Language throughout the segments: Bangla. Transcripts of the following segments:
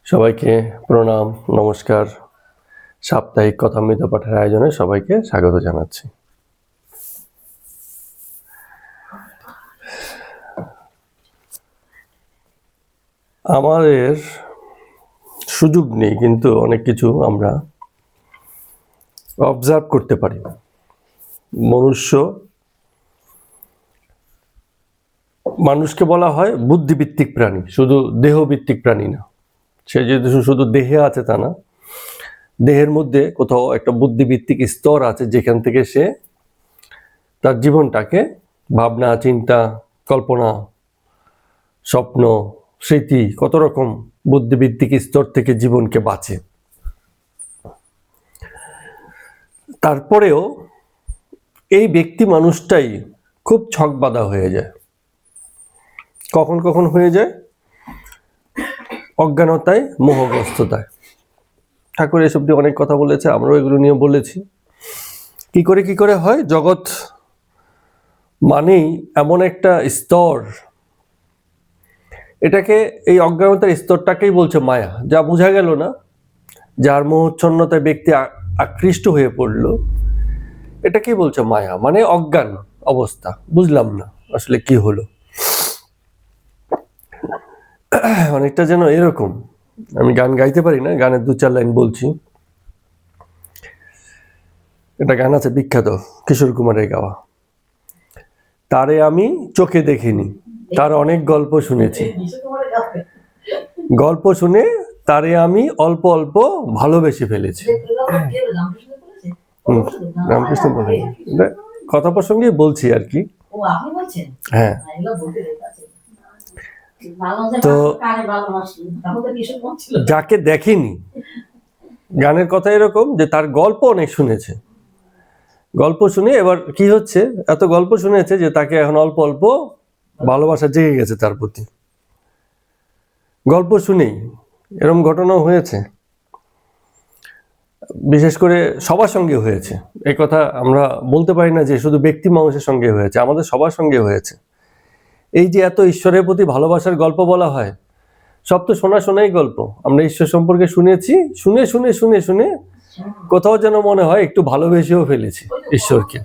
সবাইকে প্রণাম, নমস্কার। সাপ্তাহিক কথামৃত পাঠের আয়োজনে সবাইকে স্বাগত জানাচ্ছি। আমাদের সুযোগ নেই, কিন্তু অনেক কিছু আমরা অবজার্ভ করতে পারি। মানুষকে বলা হয় বুদ্ধিভিত্তিক প্রাণী, শুধু দেহভিত্তিক প্রাণী না। সে যদি শুধু দেহে আছে তা না, দেহের মধ্যে কোথাও একটা বুদ্ধিভিত্তিক স্তর আছে, যেখান থেকে সে তার জীবনটাকে ভাবনা, চিন্তা, কল্পনা, স্বপ্ন, স্মৃতি, কত রকম বুদ্ধিভিত্তিক স্তর থেকে জীবনকে বাঁচে। তারপরেও এই ব্যক্তি মানুষটাই খুব ছকবাঁধা হয়ে যায়। কখন কখন হয়ে যায়? অজ্ঞানতায়, মোহগ্রস্ততায়। ঠাকুর এসব দিয়ে অনেক কথা বলেছে, আমরাও এগুলো নিয়ে বলেছি। কি করে হয়? জগৎ মানেই এমন একটা স্তর, এটাকে, এই অজ্ঞানতার স্তরটাকেই বলছে মায়া। যা বোঝা গেল না, যার মোহচ্ছন্নতায় ব্যক্তি আকৃষ্ট হয়ে পড়লো, এটাকেই বলছে মায়া, মানে অজ্ঞান অবস্থা। বুঝলাম না আসলে কি হলো। অনেকটা যেন এরকম, আমি গান গাইতে পারি না, গানের 2-4 লাইন বলছি। এটা গান আছে বিখ্যাত, কিশোর কুমারের গাওয়া। তারে আমি চোখে দেখিনি, তার অনেক গল্প শুনেছি। গল্প শুনে তারে আমি অল্প অল্প ভালোবেসে ফেলেছি। রামকৃষ্ণ বলে, কথা প্রসঙ্গে বলছি আর কি। হ্যাঁ, তো যাকে দেখেনি, গানের কথা এরকম যে তার গল্প অনেক শুনেছে। গল্প শুনে এবার কি হচ্ছে, এত গল্প শুনেছে যে তাকে এখন অল্প অল্প ভালোবাসা জেগে গেছে তার প্রতি। গল্প শুনেই এরকম ঘটনাও হয়েছে, বিশেষ করে সবার সঙ্গে হয়েছে। এই কথা আমরা বলতে পারি না যে শুধু ব্যক্তি মানুষের সঙ্গে হয়েছে, আমাদের সবার সঙ্গে হয়েছে। এই যে এত ঈশ্বরের প্রতি ভালোবাসার গল্প বলা হয়, সব তো শোনাই গল্প। আমরা ঈশ্বর সম্পর্কে শুনেছি, শুনে কোথাও যেন মনে হয় একটু ভালোবেসেও ফেলেছি ঈশ্বরকে।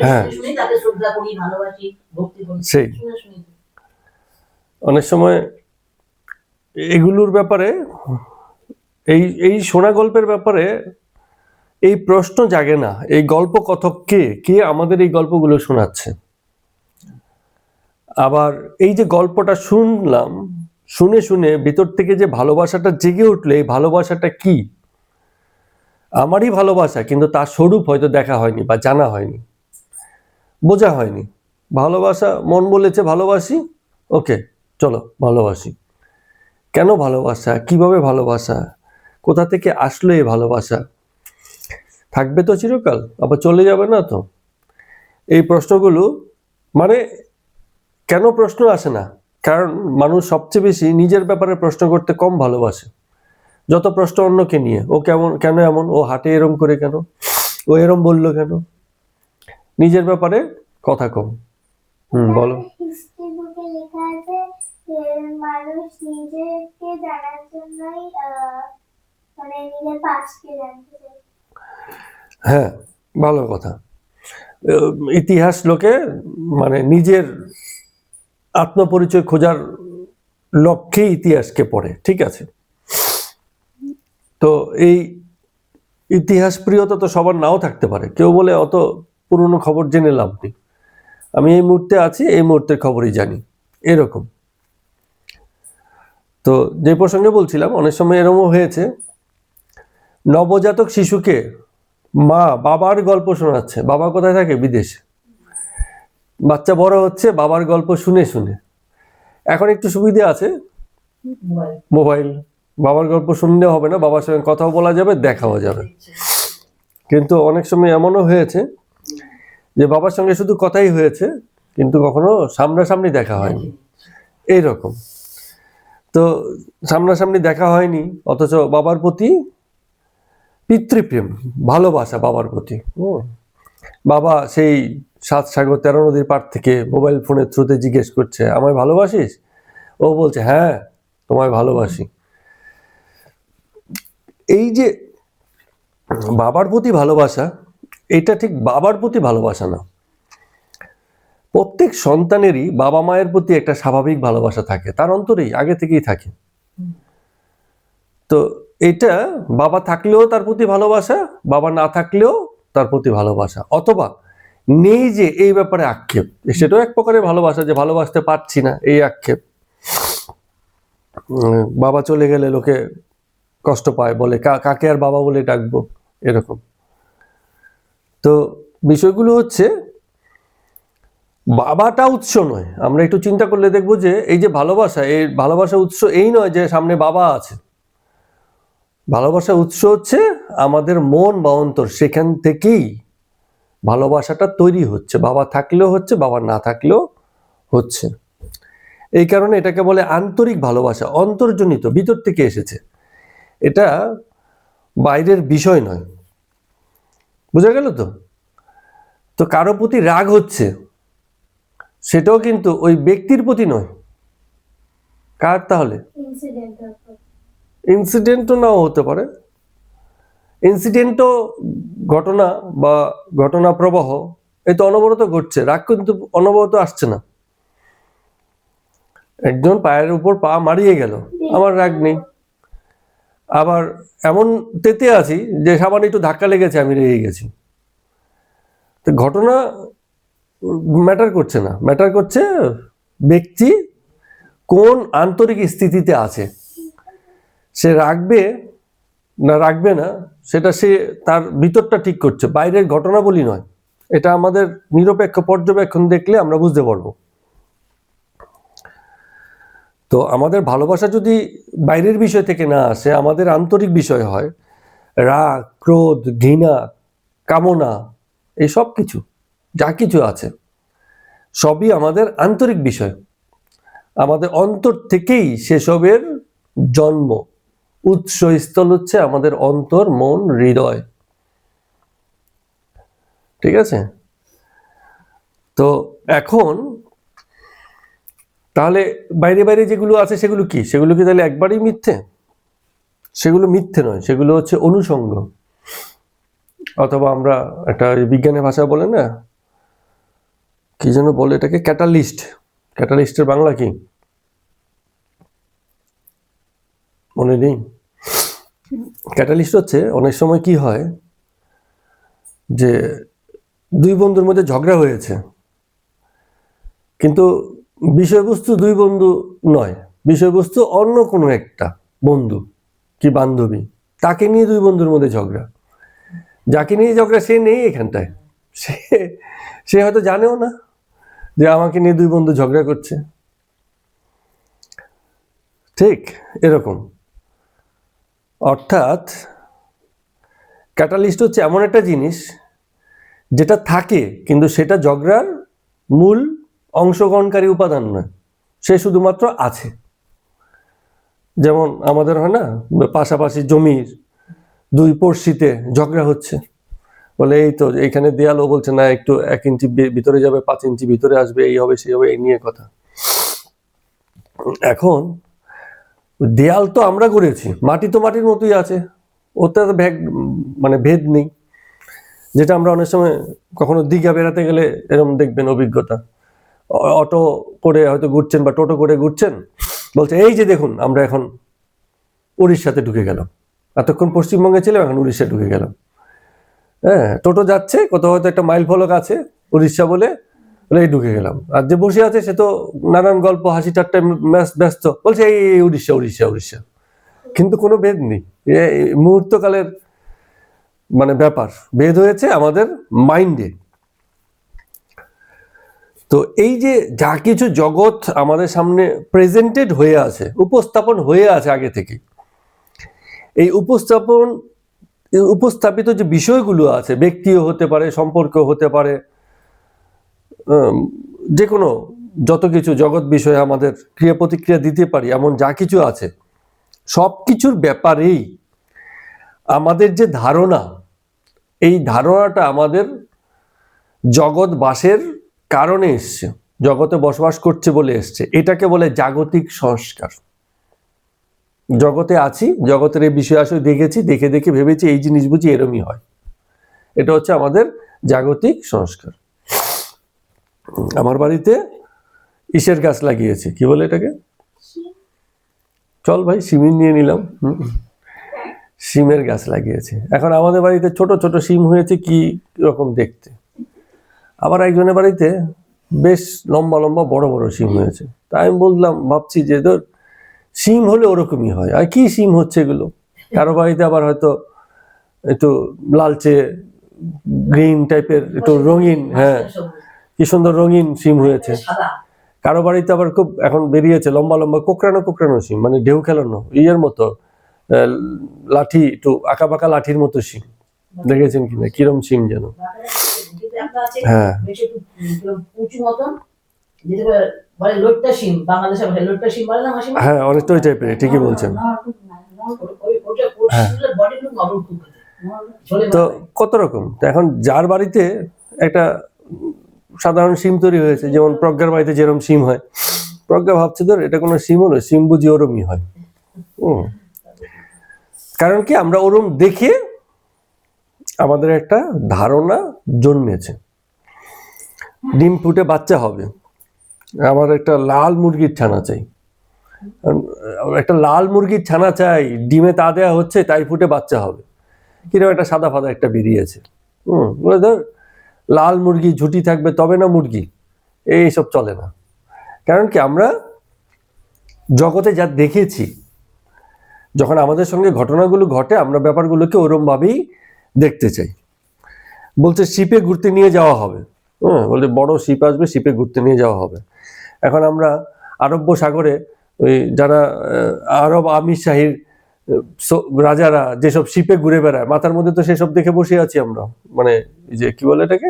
হ্যাঁ, সেই অনেক সময় এগুলোর ব্যাপারে, এই শোনা গল্পের ব্যাপারে এই প্রশ্ন জাগে না, এই গল্প কথক কে আমাদের এই গল্পগুলো শোনাচ্ছে। আবার এই যে গল্পটা শুনলাম, শুনে ভিতর থেকে যে ভালোবাসাটা জেগে উঠলো, এই ভালোবাসাটা কি? আমারই ভালোবাসা, কিন্তু তার স্বরূপ হয়তো দেখা হয়নি বা জানা হয়নি, বোঝা হয়নি। ভালোবাসা, মন বলেছে ভালোবাসি, ওকে চলো ভালোবাসি। কেন ভালোবাসা? কিভাবে ভালোবাসা? কোথা থেকে আসলো এই ভালোবাসা? থাকবে তো চিরকাল, আবার চলে যাবে না তো? এই প্রশ্নগুলো, মানে কেন প্রশ্ন আসে না? কারণ মানুষ সবচেয়ে বেশি নিজের ব্যাপারে প্রশ্ন করতে কম ভালোবাসে। যত প্রশ্ন অন্যকে নিয়ে, ও কেন এমন, ও হাঁটে এরম করে কেন, ও এরম বললো কেন, নিজের ব্যাপারে কথা কম। বলো। মানুষ নিজেকে জানার জন্যই মানে নিজের পাশকে জানতে চায়। হ্যাঁ, ভালো কথা। ইতিহাস লোকে মানে নিজের আত্মপরিচয় খোঁজার লক্ষ্যে ইতিহাসকে পড়ে, ঠিক আছে। তো এই ইতিহাস প্রিয়তা তো সবার নাও থাকতে পারে। কেউ বলে অত পুরনো খবর জেনে লাভ নেই, আমি এই মুহূর্তে আছি, এই মুহূর্তের খবরই জানি, এরকম। তো যে প্রসঙ্গে বলছিলাম, অনেক সময় এরকমও হয়েছে, নবজাতক শিশুকে মা বাবার গল্প শোনাচ্ছে। বাবা কোথায় থাকে? বিদেশে। বাচ্চা বড় হচ্ছে বাবার গল্প শুনে। এখন একটু সুবিধা আছে, মোবাইল। বাবার গল্প শুনলেও হবে না, বাবার সঙ্গে কথাও বলা যাবে, দেখাও যাবে। কিন্তু অনেক সময় এমনও হয়েছে যে বাবার সঙ্গে শুধু কথাই হয়েছে, কিন্তু কখনো সামনাসামনি দেখা হয়নি, এইরকম। তো সামনাসামনি দেখা হয়নি, অথচ বাবার প্রতি পিতৃপ্রেম, ভালোবাসা বাবার প্রতি। বাবা সেই 7 সাগর 13 নদীর পার থেকে মোবাইল ফোনের থ্রুতে জিজ্ঞেস করছে, আমায় ভালোবাসিস? ও বলছে হ্যাঁ, তোমায় ভালোবাসি। এই যে বাবার প্রতি ভালোবাসা, এটা ঠিক বাবার প্রতি ভালোবাসা না। প্রত্যেক সন্তানেরই বাবা মায়ের প্রতি একটা স্বাভাবিক ভালোবাসা থাকে, তার অন্তরেই আগে থেকেই থাকে। তো এটা বাবা থাকলেও তার প্রতি ভালোবাসা, বাবা না থাকলেও তার প্রতি ভালোবাসা, অথবা নেই যে এই ব্যাপারে আক্ষেপ, সেটাও এক প্রকারের ভালোবাসা, যে ভালোবাসতে পারছি না এই আক্ষেপ। বাবা চলে গেলে লোকে কষ্ট পায়, বলে কাকে আর বাবা বলে ডাকবো, এরকম। তো বিষয়গুলো হচ্ছে বাবাটা উৎস নয়। আমরা একটু চিন্তা করলে দেখবো যে এই যে ভালোবাসা, এই ভালোবাসা উৎস এই নয় যে সামনে বাবা আছে। ভালোবাসা উৎস হচ্ছে আমাদের মন বা অন্তর, সেখান থেকেই ভালোবাসাটা তৈরি হচ্ছে। বাবা থাকলেও হচ্ছে, বাবা না থাকলেও হচ্ছে। এই কারণে এটাকে বলে আন্তরিক ভালোবাসা, অন্তর্জনিত, ভিতর থেকে এসেছে। এটা বাইরের বিষয় নয়। বুঝা গেল তো? তো কারো প্রতি রাগ হচ্ছে, সেটাও কিন্তু ওই ব্যক্তির প্রতি নয়। কার তাহলে? ইনসিডেন্টও নাও হতে পারে। ইনসিডেন্টও ঘটনা বা ঘটনা প্রবাহ এই তো অনবরত ঘটছে, রাগ কিন্তু অনবরত আসছে না। একজন পায়ের উপর পা মারিয়ে গেল, আমার রাগ নেই। আবার এমন তেতে আছি যে সামান্য একটু ধাক্কা লেগেছে, আমি রেগে গেছি। তো ঘটনা ম্যাটার করছে না, ম্যাটার করছে ব্যক্তি কোন আন্তরিক স্থিতিতে আছে। সে রাখবে না রাখবে না, সেটা সে তার ভিতরটা ঠিক করছে, বাইরের ঘটনাবলী নয়। এটা আমাদের নিরপেক্ষ পর্যবেক্ষণ দেখলে আমরা বুঝতে পারবো। তো আমাদের ভালোবাসা যদি বাইরের বিষয় থেকে না আসে, আমাদের আন্তরিক বিষয় হয়, রাগ, ক্রোধ, ঘৃণা, কামনা, এই সব কিছু যা কিছু আছে সবই আমাদের আন্তরিক বিষয়। আমাদের অন্তর থেকেই সেসবের জন্ম, উৎসস্থল হচ্ছে আমাদের অন্তর, মন, হৃদয়। ঠিক আছে? তো এখন তাহলে বাইরে বাইরে যেগুলো আছে সেগুলো কি? সেগুলো কি তাহলে একবারই মিথ্যে? সেগুলো মিথ্যে নয়, সেগুলো হচ্ছে অনুষঙ্গ, অথবা আমরা একটা বিজ্ঞানের ভাষা বলে না, কি যেন বলে এটাকে, ক্যাটালিস্ট। ক্যাটালিস্টের বাংলা কি মনে নেই? ক্যাটালিস্ট হচ্ছে, অনেক সময় কি হয় যে দুই বন্ধুর মধ্যে ঝগড়া হয়েছে, কিন্তু বিষয়বস্তু দুই বন্ধু নয়, বিষয়বস্তু অন্য কোনো একটা বন্ধু কি বান্ধবী, তাকে নিয়ে দুই বন্ধুর মধ্যে ঝগড়া। যাকে নিয়ে ঝগড়া সে নেই এখানটায়, সে হয়তো জানেও না যে আমাকে নিয়ে দুই বন্ধু ঝগড়া করছে। ঠিক এরকম। অর্থাৎ ক্যাটালিস্ট হচ্ছে এমন একটা জিনিস যেটা থাকে, কিন্তু সেটা ঝগড়ার মূল অংশগ্রহণকারী উপাদান নয়, সে শুধুমাত্র আছে। যেমন আমাদের হয় না, পাশাপাশি জমির দুই পড়শিতে ঝগড়া হচ্ছে, বলে এই তো এখানে দেয়াল, ও বলছে না একটু 1 ইঞ্চি ভিতরে যাবে, 5 ইঞ্চি ভিতরে আসবে, এই হবে সেই হবে, এই নিয়ে কথা। এখন দেয়াল তো আমরা করেছি, মাটি তো মাটির মতোই আছে, ওতে মানে ভেদ নেই। যেটা আমরা অনেক সময় কখনো দীঘা বেড়াতে গেলে এরকম দেখবেন অভিজ্ঞতা, অটো করে হয়তো ঘুরছেন বা টোটো করে ঘুরছেন, বলছে এই যে দেখুন আমরা এখন উড়িষ্যাতে ঢুকে গেলাম, এতক্ষণ পশ্চিমবঙ্গে ছিলাম এখন উড়িষ্যা ঢুকে গেলাম। হ্যাঁ, টোটো যাচ্ছে, কোথাও হয়তো একটা মাইল ফলক আছে উড়িষ্যা বলে, এই ঢুকে গেলাম। আর যে বসে আছে সে তো নানান গল্প, হাসি ঠাট্টায় ব্যস্ত, বলছে এই উড়িষ্যা উড়িষ্যা উড়িষ্যা, কিন্তু কোনো ভেদ নেই। মুহূর্তকালের মানে ব্যাপার, ভেদ হয়েছে আমাদের মাইন্ডে। তো এই যে যা কিছু জগৎ আমাদের সামনে প্রেজেন্টেড হয়ে আছে, উপস্থাপন হয়ে আছে আগে থেকে, এই উপস্থাপিত যে বিষয়গুলো আছে, ব্যক্তিও হতে পারে, সম্পর্ক হতে পারে, যে কোনো যত কিছু জগৎ বিষয়ে আমাদের ক্রিয়া প্রতিক্রিয়া দিতে পারি, এমন যা কিছু আছে, সব কিছুর ব্যাপারেই আমাদের যে ধারণা, এই ধারণাটা আমাদের জগৎ বাসের কারণে এসছে, জগতে বসবাস করছে বলে এসছে। এটাকে বলে জাগতিক সংস্কার। জগতে আছি, জগতের এই বিষয় আসলে দেখেছি, দেখে দেখে ভেবেছি এই জিনিস বুঝি এরমই হয়। এটা হচ্ছে আমাদের জাগতিক সংস্কার। আমার বাড়িতে ইসের গাছ লাগিয়েছে, কি বলে এটাকে, চল ভাই সিমিন নিয়ে নিলাম, সিমের গাছ লাগিয়েছে। এখন আমাদের বাড়িতে ছোট ছোট সিম হয়েছে, কি রকম দেখতে। আবার একজনের বাড়িতে বেশ লম্বা লম্বা বড় বড় সিম হয়েছে। তাই আমি বললাম, ভাবছি যে ধর সিম হলে ওরকমই হয়, আর কি সিম হচ্ছে এগুলো। কারো বাড়িতে আবার হয়তো একটু লালচে গ্রিন টাইপের একটু রঙিন, হ্যাঁ কি সুন্দর রঙিন সিম হয়েছে। কারো বাড়িতে আবার খুব এখন বেরিয়েছে লম্বা লম্বা কোকড়ানো কোকড়ানো সিম, মানে ঢেউ খেলানো ইয়ের মতো, লাঠি একটু আঁকা বাঁকা লাঠির মতো সিম। দেখেছেন কিনা কিরম সিম যেন, হ্যাঁ হ্যাঁ অনেকটা ওই টাইপের, ঠিকই বলছেন। হ্যাঁ তো কত রকম। এখন যার বাড়িতে একটা সাধারণ সিম তৈরি হয়েছে, যেমন প্রজ্ঞার বাড়িতে যেরকম সিম হয়, প্রজ্ঞা ভাবছে ধর এটা কোনো সিম হলো, সিম বুঝি ওরমই হয়। কারণ কি আমরা ওরম দেখে আমাদের একটা ধারণা জন্মেছে। ডিম ফুটে বাচ্চা হবে, আমার একটা লাল মুরগির ছানা চাই, একটা লাল মুরগির ছানা চাই, ডিমে তা দেওয়া হচ্ছে তাই ফুটে বাচ্চা হবে। কিরকম একটা সাদা ফাদা একটা বেরিয়েছে। বলে ধর লাল মুরগি ঝুটি থাকবে তবে না মুরগি, এইসব চলে না। কারণ কি আমরা জগতে যা দেখেছি, যখন আমাদের সঙ্গে ঘটনাগুলো ঘটে আমরা ব্যাপারগুলোকে ওরম ভাবেই দেখতে চাই। বলছে শিপে ঘুরতে নিয়ে যাওয়া হবে, বলছে বড় শিপ আসবে, শিপে ঘুরতে নিয়ে যাওয়া হবে। এখন আমরা আরব্য সাগরে ওই যারা আরব আমির শাহীর রাজারা যেসব শিপে ঘুরে বেড়ায়, মাথার মধ্যে তো সেসব দেখে বসে আছি আমরা। মানে এই যে কি বলে এটাকে,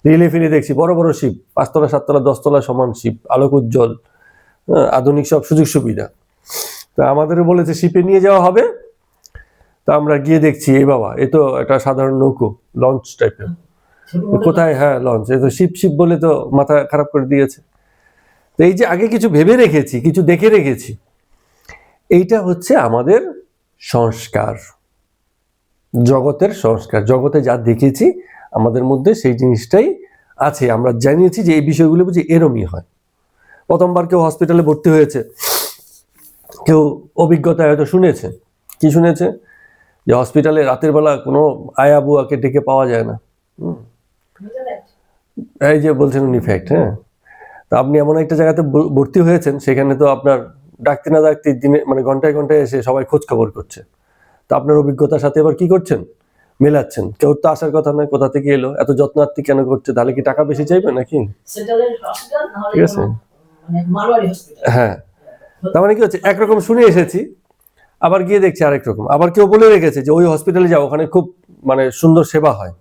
রিলে ফিরে দেখছি বড় বড় শিপ, 5 তলা 7 তলা 10 তলা সমান শিপ, আলোক উজ্জ্বল, আধুনিক সব সুযোগ সুবিধা। তা আমাদেরও বলেছে শিপে নিয়ে যাওয়া হবে। তা আমরা গিয়ে দেখছি এই বাবা, এ তো একটা সাধারণ নৌকো, লঞ্চ টাইপের। কোথায়, হ্যাঁ লঞ্চ, এ তো শিপ শিপ বলে তো মাথা খারাপ করে দিয়েছে। তো এই যে আগে কিছু ভেবে রেখেছি, কিছু দেখে রেখেছি, এইটা হচ্ছে আমাদের সংস্কার, জগতের সংস্কার। জগতে যা দেখেছি আমাদের মধ্যে সেই জিনিসটাই আছে। আমরা জানিয়েছি যে এই বিষয়গুলো বুঝি এরমই হয়। প্রথমবার কেউ হসপিটালে ভর্তি হয়েছে, কেউ অভিজ্ঞতা হয়তো শুনেছে। কি শুনেছে? যে হসপিটালে রাতের বেলা কোনো আয়া বুয়াকে ডেকে পাওয়া যায় না। এই যে বলছেন উনি ফ্যাক্ট। হ্যাঁ, তা আপনি এমন একটা জায়গাতে ভর্তি হয়েছেন, সেখানে তো আপনার ডাকতে না ডাকতে দিনে মানে ঘন্টায় ঘন্টায় এসে সবাই খোঁজ খবর করছে। তো আপনার অভিজ্ঞতার সাথে এবার কি করছেন, মেলাচ্ছেন। কেউ তো আসার কথা নয়, কোথা থেকে এলো, এত যত্নার্থী কেন করছে, তাহলে কি টাকা বেশি চাইবে নাকি? ঠিক আছে, হ্যাঁ। তার মানে কি হচ্ছে, একরকম শুনে এসেছি, আবার গিয়ে দেখছি আরেক রকম। আবার কেউ বলে রেখেছে যে ওই হসপিটালে যাও, ওখানে খুব মানে সুন্দর সেবা হয়।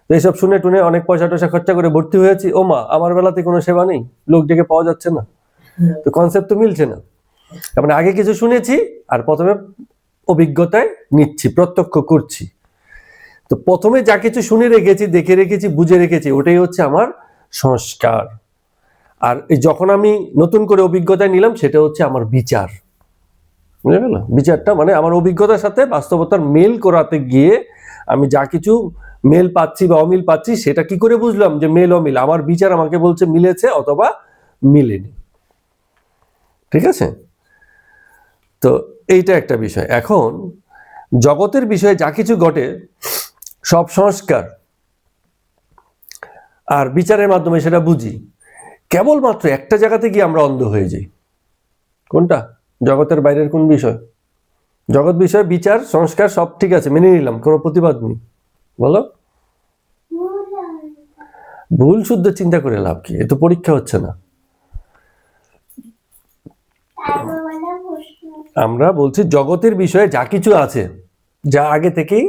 তো এইসব শুনে টুনে অনেক পয়সা টয়সা খরচা করে ভর্তি হয়েছি, ও মা আমার বেলাতে কোনো সেবা নেই, লোক ডেকে পাওয়া যাচ্ছে না। তো কনসেপ্ট তো মিলছে না। তার মানে আগে কিছু শুনেছি আর প্রথমে অভিজ্ঞতায় নিচ্ছি, প্রত্যক্ষ করছি। তো প্রথমে যা কিছু শুনে রেখেছি, দেখে রেখেছি, বুঝে রেখেছি, ওটাই হচ্ছে আমার সংস্কার। আর যখন আমি নতুন করে অভিজ্ঞতায় নিলাম, সেটা হচ্ছে আমার বিচার। বুঝে গেল? বিচারটা মানে আমার অভিজ্ঞতার সাথে বাস্তবতার মেল করাতে গিয়ে আমি যা কিছু মেল পাচ্ছি বা অমিল পাচ্ছি, সেটা কি করে বুঝলাম যে মেল অমিল? আমার বিচার আমাকে বলছে মিলেছে অথবা মিলেনি। ঠিক আছে? তো এইটা একটা বিষয়। এখন জগতের বিষয়ে যা কিছু ঘটে সব সংস্কার আর বিচারের মাধ্যমে সেটা বুঝি। কেবলমাত্র একটা জায়গাতে গিয়ে আমরা অন্ধ হয়ে যাই। কোনটা? জগতের বাইরের কোন বিষয়? জগৎ বিষয়, বিচার, সংস্কার সব ঠিক আছে, মেনে নিলাম, কোনো প্রতিবাদ নেই। বলো, ভুল শুদ্ধ চিন্তা করে লাভ কি? এ তো পরীক্ষা হচ্ছে না। আমরা বলছি জগতের বিষয়ে যা কিছু আছে, যা আগে থেকেই,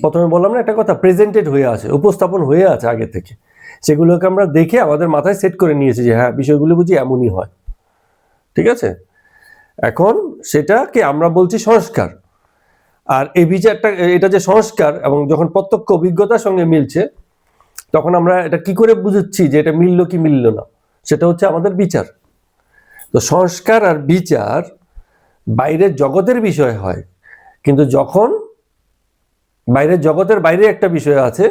প্রথমে বললাম না একটা কথা, প্রেজেন্টেড হয়ে আছে, উপস্থাপন হয়ে আছে আগে থেকে, সেগুলোকে আমরা দেখে আমাদের মাথায় সেট করে নিয়েছি যে হ্যাঁ বিষয়গুলো বুঝি এমনই হয়। ঠিক আছে? এখন সেটাকে আমরা বলছি সংস্কার। আর এই বিচারটা, এটা যে সংস্কার এবং যখন প্রত্যক্ষ অভিজ্ঞতার সঙ্গে মিলছে, তখন আমরা এটা কি করে বুঝছি যে এটা মিললো কি মিললো না, সেটা হচ্ছে আমাদের বিচার। তো সংস্কার আর বিচার বাইরের জগতের বিষয় হয়, কিন্তু যখন বাইরের জগতের বাইরে একটা বিষয় আছে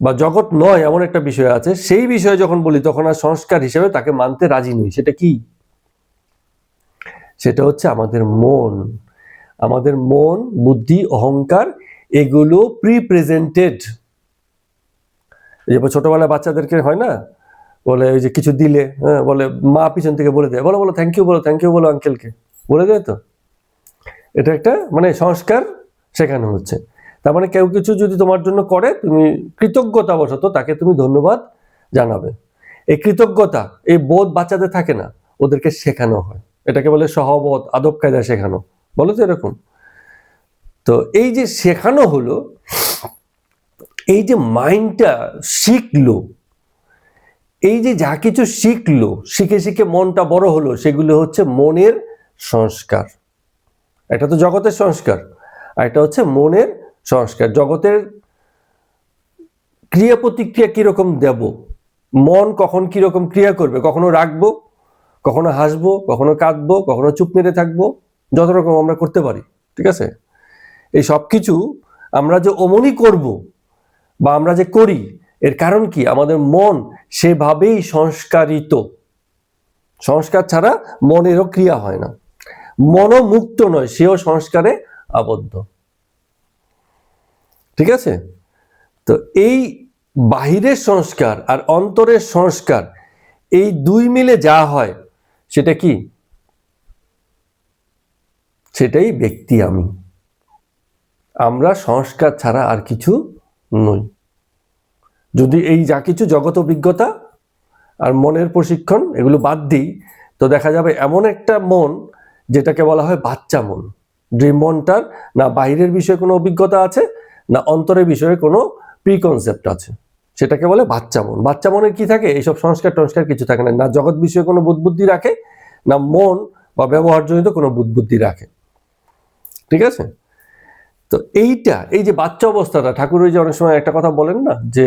বা জগৎ নয় এমন একটা বিষয় আছে, সেই বিষয়ে যখন বলি তখন আর সংস্কার হিসেবে তাকে মানতে রাজি নই। সেটা কি? সেটা হচ্ছে আমাদের মন। আমাদের মন, বুদ্ধি, অহংকার এগুলো প্রিপ্রেজেন্টেড। যেমন ছোটবেলায় বাচ্চাদেরকে হয় না, বলে ওই যে কিছু দিলে, হ্যাঁ, বলে মা পিছন থেকে বলে দেয়, বলো বলো থ্যাংক ইউ, বলো থ্যাংক ইউ, বলো আঙ্কেলকে, বলে দেয় তো। এটা একটা মানে সংস্কার শেখানো হচ্ছে। তার মানে কেউ কিছু যদি তোমার জন্য করে, তুমি কৃতজ্ঞতাবশত তাকে তুমি ধন্যবাদ জানাবে। এই কৃতজ্ঞতা, এই বোধ বাচ্চাদের থাকে না, ওদেরকে শেখানো হয়। এটাকে বলে সহবত, আদব কায়দা শেখানো, বলো তো এরকম। তো এই যে শেখানো হলো, এই যে মাইন্ডটা শিখলো, এই যে যা কিছু শিখলো, শিখে শিখে মনটা বড় হলো, সেগুলো হচ্ছে মনের সংস্কার। এটা তো জগতের সংস্কার, আর এটা হচ্ছে মনের সংস্কার। জগতের ক্রিয়া প্রতিক্রিয়া কিরকম দেব, মন কখন কিরকম ক্রিয়া করবে, কখনো রাখবো, কখনো হাসবো, কখনো কাঁদবো, কখনো চুপ মেরে থাকবো, যত রকম আমরা করতে পারি, ঠিক আছে। এই সব কিছু আমরা যে অমনি করব বা আমরা যে করি, এর কারণ কি? আমাদের মন সেভাবেই সংস্কারিত। সংস্কার ছাড়া মনেরও ক্রিয়া হয় না। মনও মুক্ত নয়, সেও সংস্কারে আবদ্ধ, ঠিক আছে। তো এই বাহিরের সংস্কার আর অন্তরের সংস্কার, এই দুই মিলে যা হয় সেটা কি? সেটাই ব্যক্তি আমি। আমরা সংস্কার ছাড়া আর কিছু নই। যদি এই যা কিছু জগৎ অভিজ্ঞতা আর মনের প্রশিক্ষণ এগুলো বাদ দিই, তো দেখা যাবে এমন একটা মন যেটাকে বলা হয় বাচ্চা মন। যে মনটার না বাইরের বিষয়ে কোনো অভিজ্ঞতা আছে, না অন্তরের বিষয়ে কোনো প্রিকনসেপ্ট আছে, সেটাকে বলে বাচ্চা মন। বাচ্চা মনের কি থাকে? এইসব সংস্কার টংস্কার কিছু থাকে না। না জগৎ বিষয়ে কোনো বুদ্ধি রাখে, না মন বা ব্যবহারজনিত কোনো বুদ্ধি রাখে, ঠিক আছে। তো এইটা, এই যে বাচ্চা অবস্থাটা, ঠাকুর ওই যে অনেক সময় একটা কথা বলেন না, যে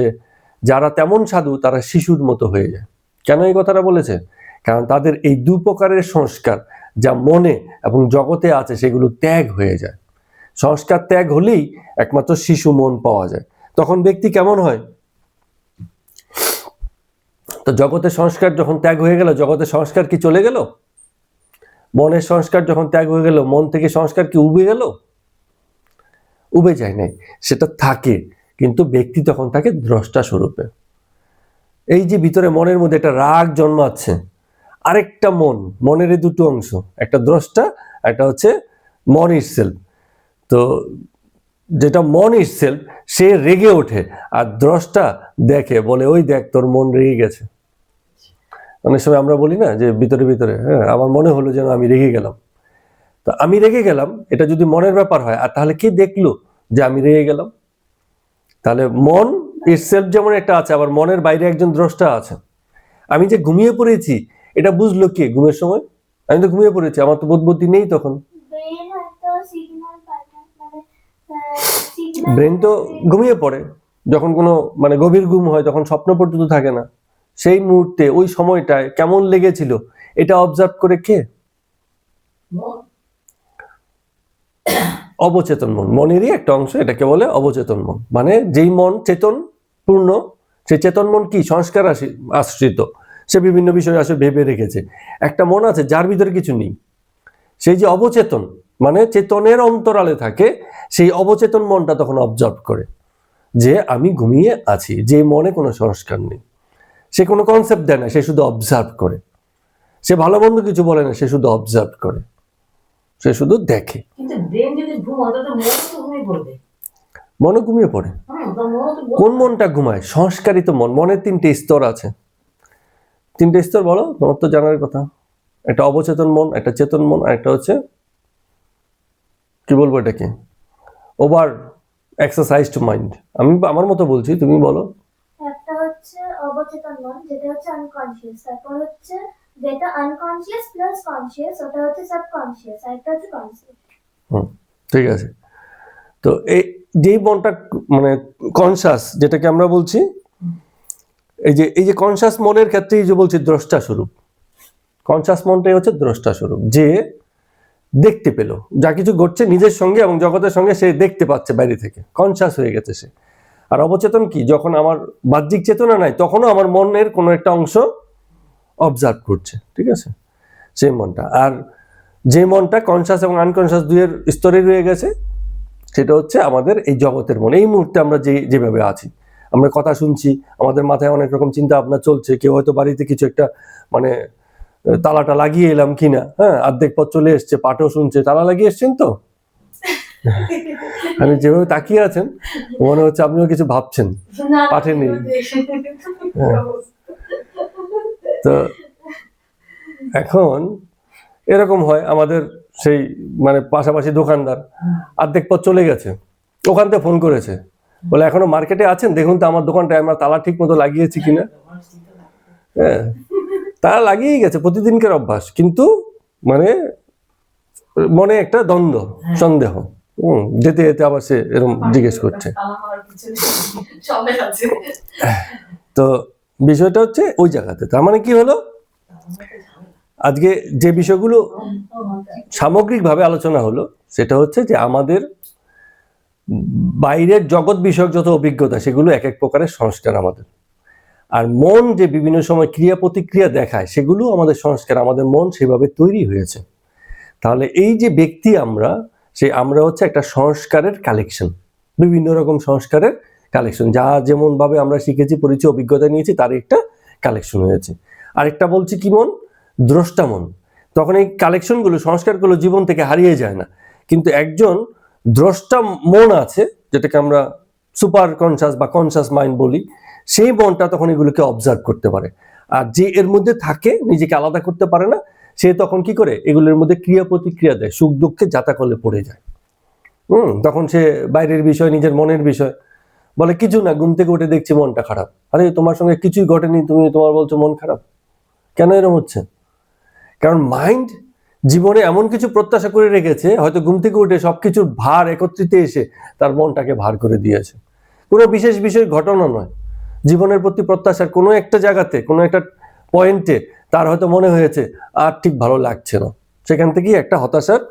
যারা তেমন সাধু তারা শিশুর মতো হয়ে যায়। কেন এই কথাটা বলেছে? কারণ তাদের এই দু প্রকারের সংস্কার যা মনে এবং জগতে আছে সেগুলো ত্যাগ হয়ে যায়। সংস্কার ত্যাগ হলেই একমাত্র শিশু মন পাওয়া যায়। তখন ব্যক্তি কেমন হয়? তো জগতের সংস্কার যখন ত্যাগ হয়ে গেল, জগতের সংস্কার কি চলে গেল? মনের সংস্কার যখন ত্যাগ হয়ে গেল, মন থেকে সংস্কার কি উবে গেল? উবে যায় নাই, সেটা থাকে, কিন্তু ব্যক্তি তখন থাকে দ্রষ্টা স্বরূপে। এই যে ভিতরে মনের মধ্যে একটা রাগ জন্মাচ্ছে, আরেকটা মন, মনের এই দুটো অংশ, একটা দ্রষ্টা, একটা হচ্ছে মন ইটসেলফ। তো যেটা মন ইটসেলফ, সে রেগে ওঠে, আর দ্রষ্টা দেখে, বলে ওই দেখ তোর মন রেগে গেছে। অনেক সময় আমরা বলি না যে ভিতরে ভিতরে, হ্যাঁ আমার মনে হলো যেন আমি রেগে গেলাম। তো আমি রেগে গেলাম, এটা যদি মনের ব্যাপার হয়, আর তাহলে কে দেখলো যে আমি রেগে গেলাম? তাহলে মন ইটসেলফ যেমন একটা আছে, আবার মনের বাইরে একজন দ্রষ্টা আছে। আমি যে ঘুমিয়ে পড়েছি এটা বুঝলো কে ঘুমের সময়? আমি তো ঘুমিয়ে পড়েছি, আমার তো বোধ বুদ্ধি নেই তখন। ব্রেন তো ঘুমিয়ে পড়ে যখন কোনো মানে গভীর ঘুম হয়, তখন স্বপ্ন পর্যন্ত থাকে না। সেই মুহূর্তে ওই সময়টায় কেমন লেগেছিল এটা অবজার্ভ করে কে? অবচেতন মন। মনেরই একটা অংশ, এটাকে বলে অবচেতন মন। মানে যেই মন চেতন পূর্ণ, সেই চেতন মন কি সংস্কার আশ্রিত, সে বিভিন্ন বিষয় আসে ভেবে রেখেছে। একটা মন আছে যার ভিতরে কিছু নেই, সেই যে অবচেতন, মানে চেতনের অন্তরালে থাকে, সেই অবচেতন মনটা তখন অবজার্ভ করে যে আমি ঘুমিয়ে আছি। যে মনে কোনো সংস্কার নেই, সে কোনো কনসেপ্ট দেয় না, সে শুধু অবজার্ভ করে। সে ভালো মন্দ কিছু বলে না, সে শুধু অবজার্ভ করে, সে শুধু দেখে। মনও ঘুমিয়ে পড়ে। কোন মনটা ঘুমায়? সংস্কারিত মন। মনের তিনটে স্তর আছে। তিনটে স্তর বলো, তোমার তো জানার কথা। একটা অবচেতন মন, একটা চেতন মন, আর একটা হচ্ছে কি বলবো এটাকে, ওভার এক্সারসাইজড মাইন্ড। আমি আমার মতো বলছি, তুমি বলো। একটা হচ্ছে অবচেতন মন, যেটা হচ্ছে আনকনসিয়াস। তারপর হচ্ছে যেটা আনকনসিয়াস প্লাস কনসিয়াস, ওটা হচ্ছে সাবকনসিয়াস। আর একটা হচ্ছে কনসিয়াস। ঠিক আছে। তো এই যেই মনটা মানে কনসাস, যেটাকে আমরা বলছি, এই যে কনসাস মনের ক্ষেত্রে এই যে বলছি দ্রষ্টা স্বরূপ, কনসাস মনটাই হচ্ছে দ্রষ্টা স্বরূপ। যে দেখতে পেল, যা কিছু ঘটছে নিজের সঙ্গে এবং জগতের সঙ্গে সে দেখতে পাচ্ছে বাইরে থেকে, কনসাস হয়ে গেছে সে। আর অবচেতন কি, যখন আমার বাহ্যিক চেতনা নাই তখনও আমার মনের কোনো একটা অংশ অবজার্ভ করছে, ঠিক আছে, সেই মনটা। আর যে মনটা কনসাস এবং আনকনসাস দুইয়ের স্তরে রয়ে গেছে সেটা হচ্ছে আমাদের এই জগতের মন। এই মুহূর্তে আমরা যেভাবে আছি, আমরা কথা শুনছি, আমাদের মাথায় অনেক রকম চিন্তা ভাবনা চলছে, কেউ হয়তো বাড়িতে কিছু একটা মানে তালাটা লাগিয়ে এলাম কিনা, হ্যাঁ, অর্ধেক পথ চলে এসছে, পাঠও শুনছে, তালা লাগিয়ে এসছেন তো, আমি যেভাবে তাকিয়ে আছেন মনে হচ্ছে আপনিও কিছু ভাবছেন, পাঠে নেই। হ্যাঁ। তো এখন এরকম হয় আমাদের সেই মানে পাশাপাশি দোকানদার অর্ধেক পথ চলে গেছে, ওখান থেকে ফোন করেছে, বলে এখনো মার্কেটে আছেন, দেখুন তো আমার দোকানটায় আমরা তালা ঠিক মতো লাগিয়েছি কিনা। হ্যাঁ, তারা লাগিয়েই গেছে, প্রতিদিনকার অভ্যাস, কিন্তু মানে মনে একটা দ্বন্দ্ব, সন্দেহ। যেতে যেতে আবার সে এরকম জিজ্ঞেস করছে। তো বিষয়টা হচ্ছে ওই জায়গাতে, তার মানে কি হলো, আজকে যে বিষয়গুলো সামগ্রিকভাবে আলোচনা হলো সেটা হচ্ছে যে আমাদের বাইরের জগৎ বিষয়ক যত অভিজ্ঞতা সেগুলো এক এক প্রকারের সংস্কার আমাদের, আর মন যে বিভিন্ন সময় ক্রিয়া প্রতিক্রিয়া দেখায় সেগুলো আমাদের সংস্কার, আমাদের মন সেভাবে তৈরি হয়েছে। তাহলে এই যে ব্যক্তি আমরা হচ্ছে একটা সংস্কারের কালেকশন, বিভিন্ন রকম সংস্কারের কালেকশন, যা যেমন ভাবে আমরা শিখেছি, পরিচয়, অভিজ্ঞতা নিয়েছি, তার একটা কালেকশন হয়েছে। আরেকটা বলছি কি মন, দ্রষ্টা মন। তখন এই কালেকশনগুলো, সংস্কারগুলো জীবন থেকে হারিয়ে যায় না, কিন্তু একজন দ্রষ্টা মন আছে, যেটাকে আমরা সুপার কনসাস বা কনসাস মাইন্ড বলি, সেই মনটা তখন এগুলোকে অবজার্ভ করতে পারে। আর যে এর মধ্যে থাকে, নিজেকে আলাদা করতে পারে না, সে তখন কি করে, এগুলোর মধ্যে ক্রিয়া প্রতিক্রিয়া দেয়, সুখ দুঃখে জাতাকলে পড়ে যায়। তখন সে বাইরের বিষয়, নিজের মনের বিষয় বলে কিছু না, ঘুম থেকে উঠে দেখছি মনটা খারাপ। আরে তোমার সঙ্গে কিছুই ঘটেনি, তুমি তোমার বলছো মন খারাপ, কেন এরকম হচ্ছে? কারণ মাইন্ড জীবনে এমন কিছু প্রত্যাশা করে রেখেছে, হয়তো ঘুম থেকে উঠে সবকিছুর ভার একত্রিত এসে তার মনটাকে ভার করে দিয়েছে। কোনো বিশেষ বিষয় ঘটনা নয়, জীবনের প্রতি প্রত্যাশার কোনো একটা জায়গাতে, কোনো একটা পয়েন্টে তার হয়তো মনে হয়েছে আর ঠিক ভালো লাগছে না, সেখান থেকেই একটা হতাশার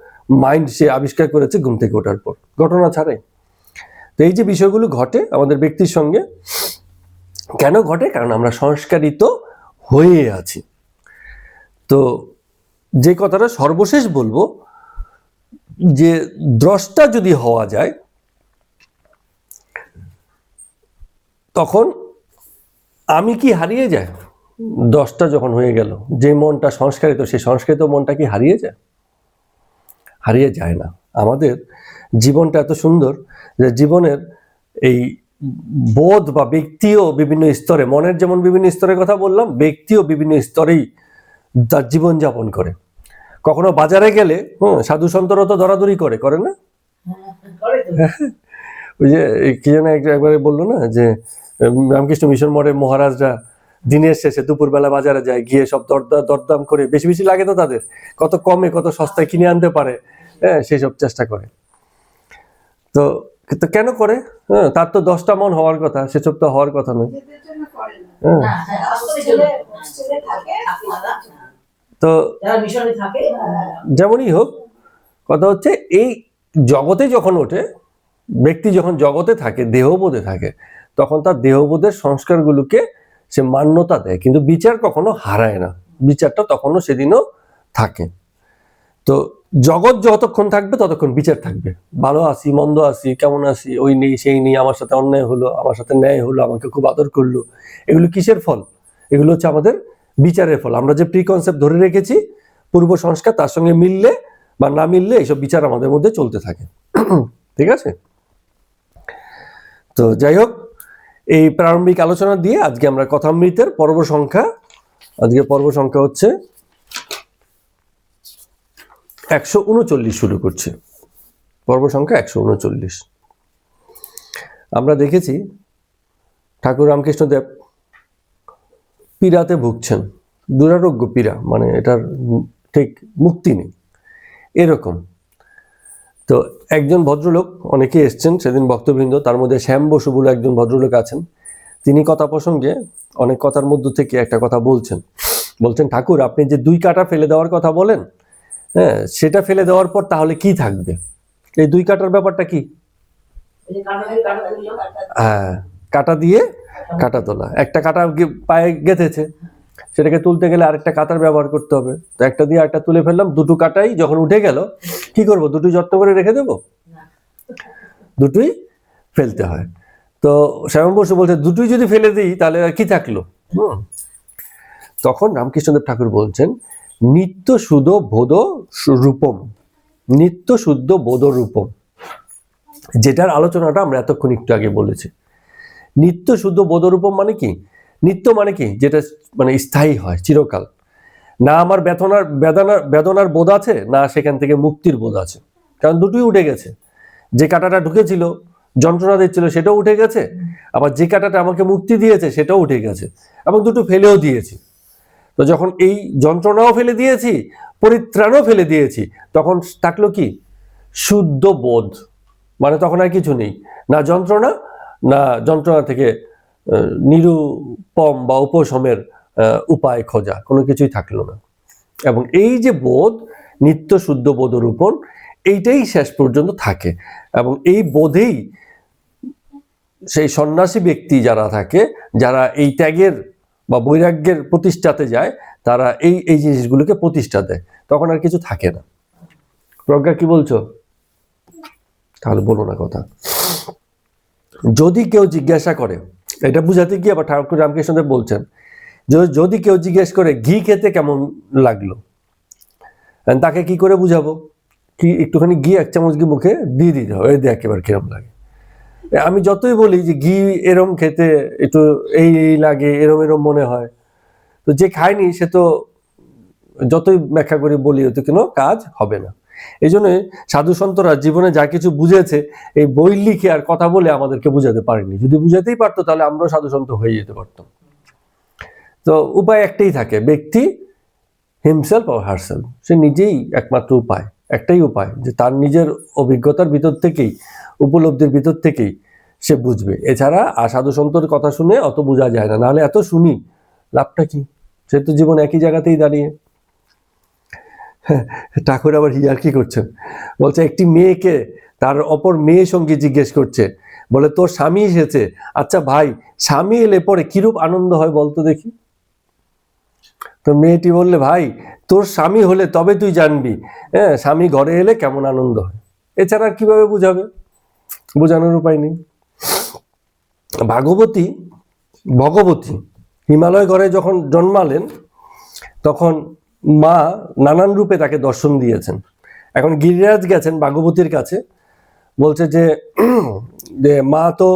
মাইন্ড সে আবিষ্কার করেছে ঘুম থেকে ওঠার পর, ঘটনা ছাড়াই। তো এই যে বিষয়গুলো ঘটে আমাদের ব্যক্তির সঙ্গে, কেন ঘটে? কারণ আমরা সংস্কারিত হয়ে আছি। তো যে কথাটা সর্বশেষ বলবো, যে দ্রষ্টা যদি হওয়া যায় তখন আমি কি হারিয়ে যায়? দ্রষ্টা যখন হয়ে গেল, যে মনটা সংস্কারিত, সেই সংস্কারিত মনটা কি হারিয়ে যায়? হারিয়ে যায় না। আমাদের জীবনটা এত সুন্দর যে জীবনের এই বোধ বা ব্যক্তিও বিভিন্ন স্তরে, মনের যেমন বিভিন্ন স্তরের কথা বললাম, ব্যক্তিও বিভিন্ন স্তরেই তার জীবনযাপন করে। কখনো বাজারে গেলে সাধু সন্তরা তো দরাদরি করে না? ওই যে কি যেন একবারে বললো না, যে রামকৃষ্ণ মিশন মঠের মহারাজরা দিনের শেষে দুপুরবেলা বাজারে যায়, গিয়ে সব দরদাম করে, বেশি বেশি লাগে তো তাদের, কত কমে কত সস্তায় কিনে আনতে পারে, হ্যাঁ, সেই সব চেষ্টা করে। তো কেন করে? তার তো 10টা মন হওয়ার কথা, সেসব তো হওয়ার কথা নয়। তো যেমনই হোক, কথা হচ্ছে এই জগতে যখন ওঠে, ব্যক্তি যখন জগতে থাকে, দেহবোধে থাকে, তখন তার দেহবোধের সংস্কারগুলোকে সে মান্যতা দেয়, কিন্তু বিচার কখনো হারায় না, বিচারটা তখনও সেদিনও থাকে। তো জগৎ যতক্ষণ থাকবে ততক্ষণ বিচার থাকবে, ভালো আছি, মন্দ আছি, কেমন আছি, ওই নেই সেই নেই, আমার সাথে অন্যায় হলো, আমার সাথে ন্যায় হলো, আমাকে খুব আদর করলো, এগুলো কিসের ফল? এগুলো হচ্ছে আমাদের বিচারের ফল। আমরা যে প্রিকনসেপ্ট ধরে রেখেছি, পূর্ব সংস্কার, তার সঙ্গে মিললে বা না মিললে এইসব বিচার আমাদের মধ্যে চলতে থাকে। ঠিক আছে? তো যাই হোক, এই প্রারম্ভিক আলোচনা দিয়ে আজকে আমরা কথামৃতের পর্ব সংখ্যা, আজকে পর্ব সংখ্যা হচ্ছে 139 শুরু করছি। পর্ব সংখ্যা 139। আমরা দেখেছি ঠাকুর রামকৃষ্ণ দেব পীড়াতে ভুগছেন, দুরারোগ্য পীড়া, মানে এটার ঠিক মুক্তি নেই, এরকম। তো একজন ভদ্রলোক, অনেকে এসছেন সেদিন ভক্তবৃন্দ, তার মধ্যে শ্যাম বসু বলে একজন ভদ্রলোক আছেন। তিনি কথা প্রসঙ্গে অনেক কথার মধ্য থেকে একটা কথা বলছেন, ঠাকুর আপনি যে 2 কাঁটা ফেলে দেওয়ার কথা বলেন, হ্যাঁ, সেটা ফেলে দেওয়ার পর তাহলে কি থাকবে? এই 2 কাটার ব্যাপারটা কি? হ্যাঁ, কাটা দিয়ে কাটা তোলা। একটা কাটা পায়ে গেঁথেছে, সেটাকে তুলতে গেলে আরেকটা কাটার ব্যবহার করতে হবে। তো একটা দিয়ে একটা তুলে ফেললাম, দুটো কাটাই যখন উঠে গেল কি করব? দুটোই যত্ন করে রেখে দেবো? দুটোই ফেলতে হয়। তো শ্যামল বসু বলছে দুটোই যদি ফেলে দিই তাহলে আর কি থাকলো? তখন রামকৃষ্ণদেব ঠাকুর বলছেন নিত্য শুদ্ধ বোধ রূপম, নিত্য শুদ্ধ বোধ রূপম, যেটার আলোচনাটা আমরা এতক্ষণ একটু আগে বলেছি। নিত্য শুদ্ধ বোধ রূপম মানে কি? নিত্য মানে কি? যেটা মানে স্থায়ী হয়, চিরকাল। না আমার বেদনার বোধ আছে, না সেখান থেকে মুক্তির বোধ আছে, কারণ দুটোই উঠে গেছে। যে কাঁটাটা ঢুকেছিল, যন্ত্রণা দিচ্ছিল, সেটাও উঠে গেছে, আবার যে কাঁটাটা আমাকে মুক্তি দিয়েছে সেটাও উঠে গেছে, এবং দুটো ফেলেও দিয়েছি। তো যখন এই যন্ত্রণাও ফেলে দিয়েছি, পরিত্রাণও ফেলে দিয়েছি, তখন থাকলো কি? শুদ্ধ বোধ। মানে তখন আর কিছু নেই, না যন্ত্রণা, না যন্ত্রণা থেকে নিরুপম বা উপশমের উপায় খোঁজা, কোনো কিছুই থাকলো না। এবং এই যে বোধ, নিত্য শুদ্ধ বোধ রূপণ, এইটাই শেষ পর্যন্ত থাকে। এবং এই বোধেই সেই সন্ন্যাসী ব্যক্তি যারা থাকে, যারা এই ত্যাগের বা বৈরাগ্যের প্রতিষ্ঠাতে যায়, তারা এই এই জিনিসগুলোকে প্রতিষ্ঠা দেয়, তখন আর কিছু থাকে না। প্রজ্ঞা কি বলছো? তাহলে বলো না কথা। যদি কেউ জিজ্ঞাসা করে, এটা বুঝাতে গিয়ে আবার ঠাকুর রামকৃষ্ণদেব বলছেন যদি কেউ জিজ্ঞেস করে ঘি খেতে কেমন লাগলো, তাকে কি করে বুঝাবো? কি একটুখানি ঘি 1 চামচ ঘি মুখে দিয়ে দিতে হবে, দেখ এবার কিরম লাগে। আমি যতই বলি যে ঘি এরম খেতে একটু এই লাগে, এরম মনে হয়, তো যে খায়নি সে তো যতই ব্যাখ্যা করে বলি ওতে কোনো কাজ হবে না। এই জন্য সাধু সন্তরা জীবনে যা কিছু বুঝেছে এই বই লিখে আর কথা বলে আমাদেরকে বুঝাতে পারেনি। যদি বুঝাতেই পারতো তাহলে আমরাও সাধু সন্ত হয়ে যেতে পারতাম। তো উপায় একটাই থাকে, ব্যক্তি হিমসেলফ অর হারসেলফ, সে নিজেই একমাত্র উপায়, একটাই উপায়, যে তার নিজের অভিজ্ঞতার ভিতর থেকেই, উপলব্ধির ভিতর থেকেই সে বুঝবে। এছাড়া সাধু সন্তর কথা শুনে অত বোঝা যায় না, নাহলে এত শুনি লাভটা কি? সে তো জীবন একই জায়গাতেই দাঁড়িয়ে। ঠাকুর আবার ইয়ার্কি করছেন, বলছে একটি মেয়েকে তার অপর মেয়ে সঙ্গী জিজ্ঞেস করছে, বলে তোর স্বামী এসেছে, আচ্ছা ভাই স্বামী এলে পরে কিরূপ আনন্দ হয় বলতো দেখি। তো মেয়েটি বললে, ভাই তোর স্বামী হলে তবে তুই জানবি, হ্যাঁ, স্বামী ঘরে এলে কেমন আনন্দ হয়। এছাড়া কিভাবে বুঝাবে? বোঝানোর উপায় নেই। ভগবতী হিমালয় ঘরে যখন জন্মালেন, তখন মা নানান রূপে তাকে দর্শন দিয়েছেন। এখন গিরিরাজ গেছেন ভাগবতীর কাছে, বলছে যে মা তো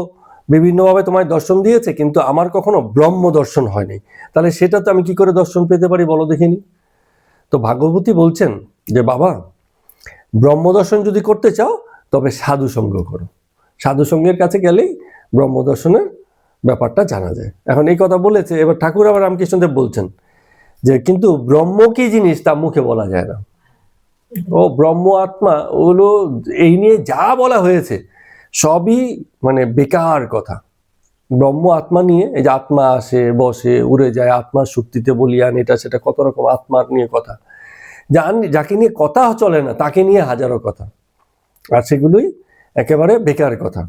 বিভিন্নভাবে তোমায় দর্শন দিয়েছে, কিন্তু আমার কখনো ব্রহ্ম দর্শন হয়নি, তাহলে সেটা তো আমি কি করে দর্শন পেতে পারি বলো দেখিনি। তো ভাগবতী বলছেন যে বাবা, ব্রহ্ম দর্শন যদি করতে চাও তবে সাধু সঙ্গ করো, সাধু সঙ্গের কাছে গেলেই ব্রহ্ম দর্শনের ব্যাপারটা জানা যায়। এখন এই কথা বলেছে, এবার ঠাকুর আবার রামকৃষ্ণদেব বলছেন যে কিন্তু ব্রহ্ম কি জিনিস তা মুখে বলা যায় না। ও ব্রহ্ম আত্মা, ওগুলো এই নিয়ে যা বলা হয়েছে সবই মানে বেকার কথা। ব্রহ্ম আত্মা নিয়ে, এই যে আত্মা আসে বসে উড়ে যায়, আত্মার শক্তিতে বলিয়ান, এটা সেটা কত রকম আত্মার নিয়ে কথা, যাকে নিয়ে কথা চলে না তাকে নিয়ে হাজারো কথা, আর সেগুলোই একেবারে বেকার কথা।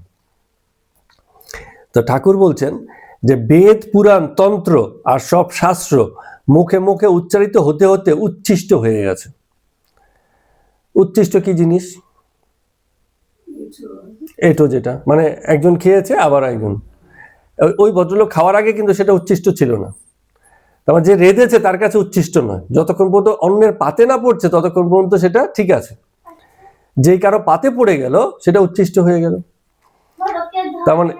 তো ঠাকুর বলছেন যে বেদ পুরাণ তন্ত্র আর সব শাস্ত্র মুখে মুখে উচ্চারিত হতে হতে উচ্ছিষ্ট হয়ে গেছে। উচ্ছিষ্ট কি জিনিস? এটো, যেটা মানে একজন খেয়েছে আবার একজন, ওই ভদ্রলোক খাওয়ার আগে কিন্তু সেটা উচ্ছিষ্ট ছিল না। তারপর যে রেঁধেছে তার কাছে উচ্ছিষ্ট নয়, যতক্ষণ পর্যন্ত অন্যের পাতে না পড়ছে ততক্ষণ পর্যন্ত সেটা ঠিক আছে। যেই কারো পাতে পড়ে গেল সেটা উচ্ছিষ্ট হয়ে গেল। তার মানে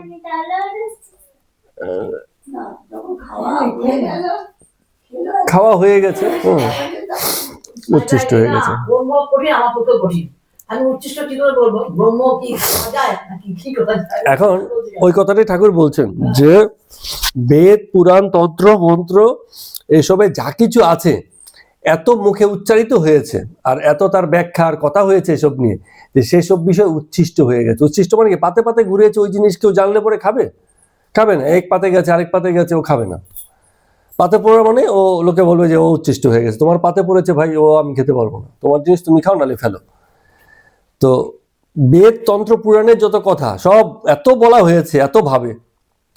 খাওয়া হয়ে গেছে, উচ্ছিষ্ট হয়ে গেছে। এখন ওই কথাটাই ঠাকুর বলছেন যে বেদ পুরাণ তন্ত্র মন্ত্র এসবে যা কিছু আছে এত মুখে উচ্চারিত হয়েছে আর এত তার ব্যাখ্যা আর কথা হয়েছে এসব নিয়ে, যে সেসব বিষয় উচ্ছিষ্ট হয়ে গেছে। উচ্ছিষ্ট মানে কি? পাতে পাতে ঘুরেছে, ওই জিনিস কেউ জানলে পরে খাবে? খাবে না। এক পাতে গেছে আরেক পাতে গেছে, ও খাবে না। পাতে পড়া মানে ও লোকে বলবে যে ও উচ্ছিষ্ট হয়ে গেছে, তোমার পাতে পড়েছে ভাই, ও আমি খেতে পারবো না, তোমার জিনিস তুমি খাও নালে ফেলো। তো বেদ তন্ত্র পুরাণের যত কথা সব এত বলা হয়েছে, এত ভাবে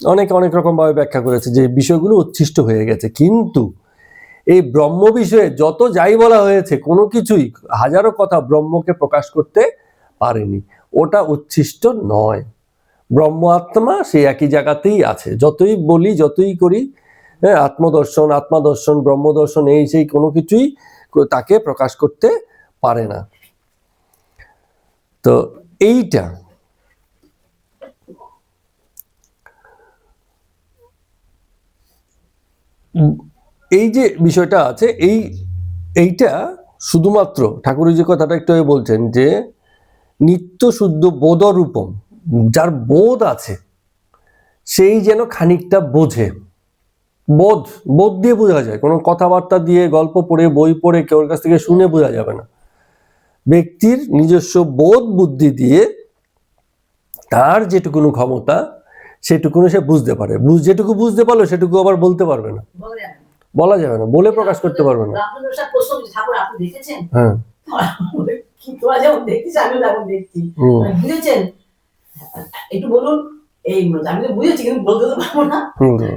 অনেকে অনেক রকম ভাবে ব্যাখ্যা করেছে যে বিষয়গুলো উচ্ছিষ্ট হয়ে গেছে, কিন্তু এই ব্রহ্ম বিষয়ে যত যাই বলা হয়েছে কোনো কিছুই হাজারো কথা ব্রহ্মকে প্রকাশ করতে পারেনি, ওটা উচ্ছিষ্ট নয়। ব্রহ্ম আত্মা সেই একই জায়গাতেই আছে, যতই বলি যতই করি, হ্যাঁ, আত্মদর্শন ব্রহ্মদর্শন এই সেই কোনো কিছুই তাকে প্রকাশ করতে পারে না। তো এইটা এই যে বিষয়টা আছে, এইটা শুধুমাত্র ঠাকুর যে কথাটা একটু আগে বলছেন যে নিত্য শুদ্ধ বোধরূপম, যার বোধ আছে সেই যেন খানিকটা বোঝে। বোধ দিয়ে বোঝা যায়, কোনো কথাবার্তা দিয়ে, গল্প পড়ে, বই পড়ে, কেউর কাছ থেকে শুনে বোঝা যাবে না। ব্যক্তির নিজস্ব বোধ বুদ্ধি দিয়ে তার যেটুকুনো ক্ষমতা সেটুকুনো সে বুঝতে পারে, যেটুকু বুঝতে পারলো সেটুকু আবার বলতে পারবে না, বলা যাবে না, বলে প্রকাশ করতে পারবে না। হ্যাঁ, তোরা যেমন দেখছিস আমিও তেমন দেখছি, বুঝেছেন? একটু বলুন। এই আমি তো বুঝেছি কিন্তু বলতে তো পারবো না।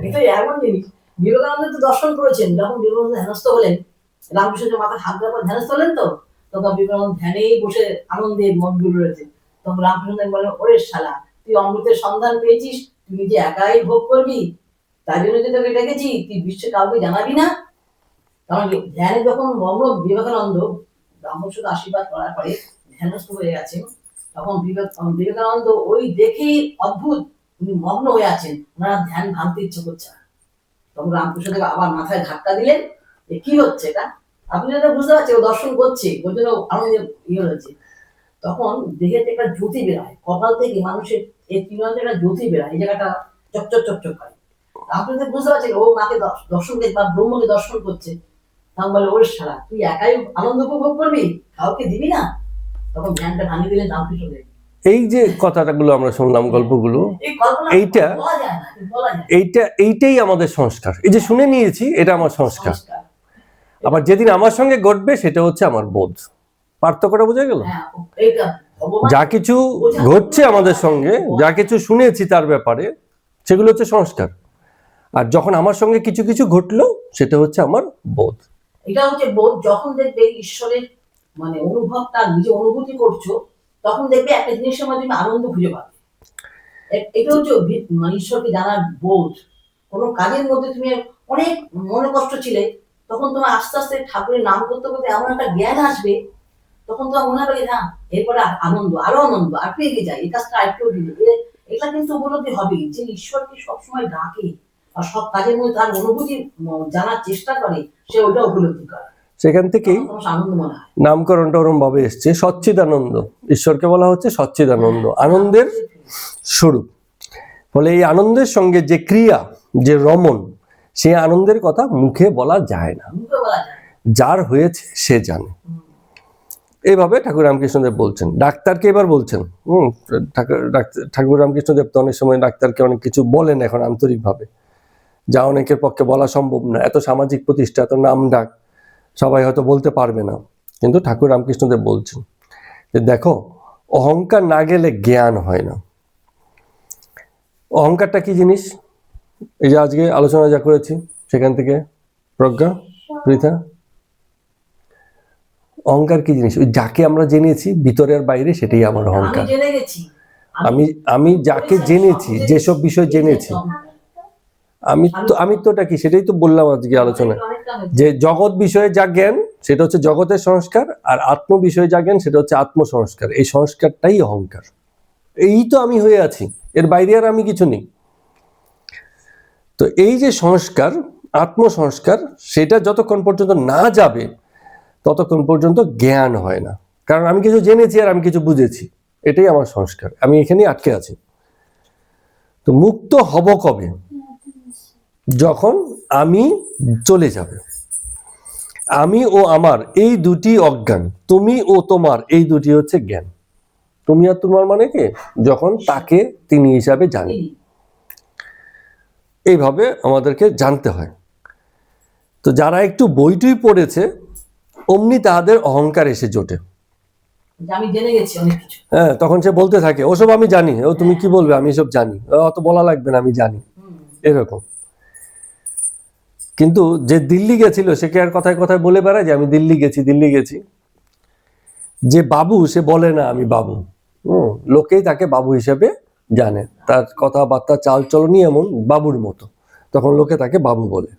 এটা এমন জিনিস, বিবেকানন্দ তো দর্শন করেছেন, যখন বিবেকানন্দ ধ্যানস্থ হলেন, রামকৃষ্ণের মাথায় হাত দেওয়ার পর ধ্যানস্থ হলেন, তো তখন বিবেকানন্দ ধ্যানেই বসে আনন্দে মনগুলো রয়েছে। তখন রামকৃষ্ণ বললেন, ওরে শালা, তুই অমৃতের সন্ধান পেয়েছিস, তুই যে একাই ভোগ করবি, তাই জন্য যে তোকে ডেকেছি, তুই বিশ্বে কাউকে জানাবি না। কারণ ধ্যানে যখন মগ্ন বিবেকানন্দ ব্রাহ্মণ আশীর্বাদ করার পরে ধ্যানস্থ হয়ে গেছেন, তখন বিবেকানন্দ ওই দেখেই অদ্ভুত, উনি মগ্ন হয়ে আছেন, ওনার ধ্যান ভাঙতে ইচ্ছে করছে না। তখন রামকৃষ্ণদেব আবার মাথায় ধাক্কা দিলেন, যে কি হচ্ছে এটা, আপনি যেটা বুঝতে পারছেন, ও দর্শন করছে, ওই জন্য আনন্দ ইয়ে হয়েছে। তখন দেখে একটা জ্যোতি বেরোয় কপাল থেকে, মানুষের এই তৃণান্তে একটা জ্যোতি বেরোয়, এই জায়গাটা চকচক চকচক করে। রামকৃষ্ণ বুঝতে পারছেন ও মাকে দর্শন বা ব্রহ্মকে দর্শন করছে। তখন বলে, ওর সারা তুই একাই আনন্দ উপভোগ করবি, কাউকে দিবি না। তখন ধ্যানটা ভাঙিয়ে দিলেন রামকৃষ্ণদেব। এই যে কথাগুলো আমরা শুনলাম, গল্পগুলো, এইটাই আমাদের সংস্কার। এই যে শুনে নিয়েছি, এটা আমার সংস্কার। আবার যেদিন আমার সঙ্গে ঘটবে সেটা হচ্ছে আমার বোধ। পার্থক্যটা বোঝা গেল? যা কিছু ঘটছে আমাদের সঙ্গে, যা কিছু শুনেছি তার ব্যাপারে, সেগুলো হচ্ছে সংস্কার। আর যখন আমার সঙ্গে কিছু কিছু ঘটলো, সেটা হচ্ছে আমার বোধ। এটা হচ্ছে বোধ। যখন দেখবে ঈশ্বরের মানে অনুভবটা নিজে অনুভূতি করছো, তখন দেখবে একটা জিনিসের মধ্যে তুমি আনন্দ খুঁজে পাবে। এটা হচ্ছে ঈশ্বরকে জানার বোধ। কোনো কাজের মধ্যে তুমি অনেক মনে কষ্ট ছিলে, তখন তোমার আস্তে আস্তে ঠাকুরের নাম করতে করতে এমন একটা জ্ঞান আসবে, তখন তোমার মনে হবে না এরপরে আনন্দ, আরো আনন্দ, আর পেয়ে যায়, এই কাজটা আরেকটু দিলে। এটা কিন্তু উপলব্ধি হবে যে ঈশ্বরকে সবসময় ডাকে আর সব কাজের মধ্যে তার অনুভূতি জানার চেষ্টা করে, সে ওইটা উপলব্ধি করে। সেখান থেকেই নামকরণটা ওরম ভাবে এসছে, সচ্চিদানন্দ। ঈশ্বরকে বলা হচ্ছে সচ্চিদানন্দ, আনন্দের স্বরূপ। ফলে এই আনন্দের সঙ্গে যে ক্রিয়া, যে রমণ, সেই আনন্দের কথা মুখে বলা যায় না, যার হয়েছে সে জানে। এইভাবে ঠাকুর রামকৃষ্ণদেব বলছেন। ডাক্তারকে এবার বলছেন, ঠাকুর রামকৃষ্ণদেব তো অনেক সময় ডাক্তারকে অনেক কিছু বলেন এখন আন্তরিকভাবে, যা অনেকের পক্ষে বলা সম্ভব না। এত সামাজিক প্রতিষ্ঠা, এত নাম ডাক, সবাই হয়তো বলতে পারবে না, কিন্তু ঠাকুর রামকৃষ্ণদেব বলছেন যে দেখো, অহংকার না গেলে জ্ঞান হয় না। অহংকারটা কি জিনিস? এই যে আজকে আলোচনা যা করেছি সেখান থেকে প্রজ্ঞা, পৃথা, অহংকার কি জিনিস? ওই যাকে আমরা জেনেছি ভিতরে আর বাইরে, সেটাই আমার অহংকার। আমি যাকে জেনেছি, যেসব বিষয় জেনেছি, আমি তোটা কি, সেটাই তো বললাম আজকে আলোচনায়, যে জগৎ বিষয়ে যা জ্ঞান সেটা হচ্ছে জগতের সংস্কার, আর আত্ম বিষয়ে যা জ্ঞান সেটা হচ্ছে আত্ম সংস্কার। এই সংস্কারটাই অহংকার। এই তো আমি হয়ে আছি, এর বাইরে আর আমি কিছু নেই। তো এই যে সংস্কার, আত্ম সংস্কার, সেটা যতক্ষণ পর্যন্ত না যাবে ততক্ষণ পর্যন্ত জ্ঞান হয় না। কারণ আমি কিছু জেনেছি আর আমি কিছু বুঝেছি, এটাই আমার সংস্কার, আমি এখানেই আটকে আছি। তো মুক্ত হব কবে? যখন আমি চলে যাবে। আমি ও আমার এই দুটি অজ্ঞান, তুমি ও তোমার এই দুটি হচ্ছে জ্ঞান। তুমি আর তোমার মানে কি? যখন তাকে তিনি হিসাবে জানি। এইভাবে আমাদেরকে জানতে হয়। তো যারা একটু বইটুই পড়েছে অমনি তাদের অহংকার এসে জোটে। যে আমি জেনে গেছি অনেক কিছু। হ্যাঁ, তখন সে বলতে থাকে ওসব আমি জানি, ও তুমি কি বলবে, আমি সব জানি, অত বলা লাগবে না, আমি জানি, এরকম। কিন্তু যে দিল্লি গেছিল সে কি আর কথায় কথায় বলে বেড়ায় যে আমি দিল্লি গেছি। যে বাবু সে বলে না আমি বাবু, লোকেই তাকে বাবু হিসেবে জানে, তার কথাবার্তা চাল চলনই এমন বাবুর মতো, তখন লোকে তাকে বাবু বলে।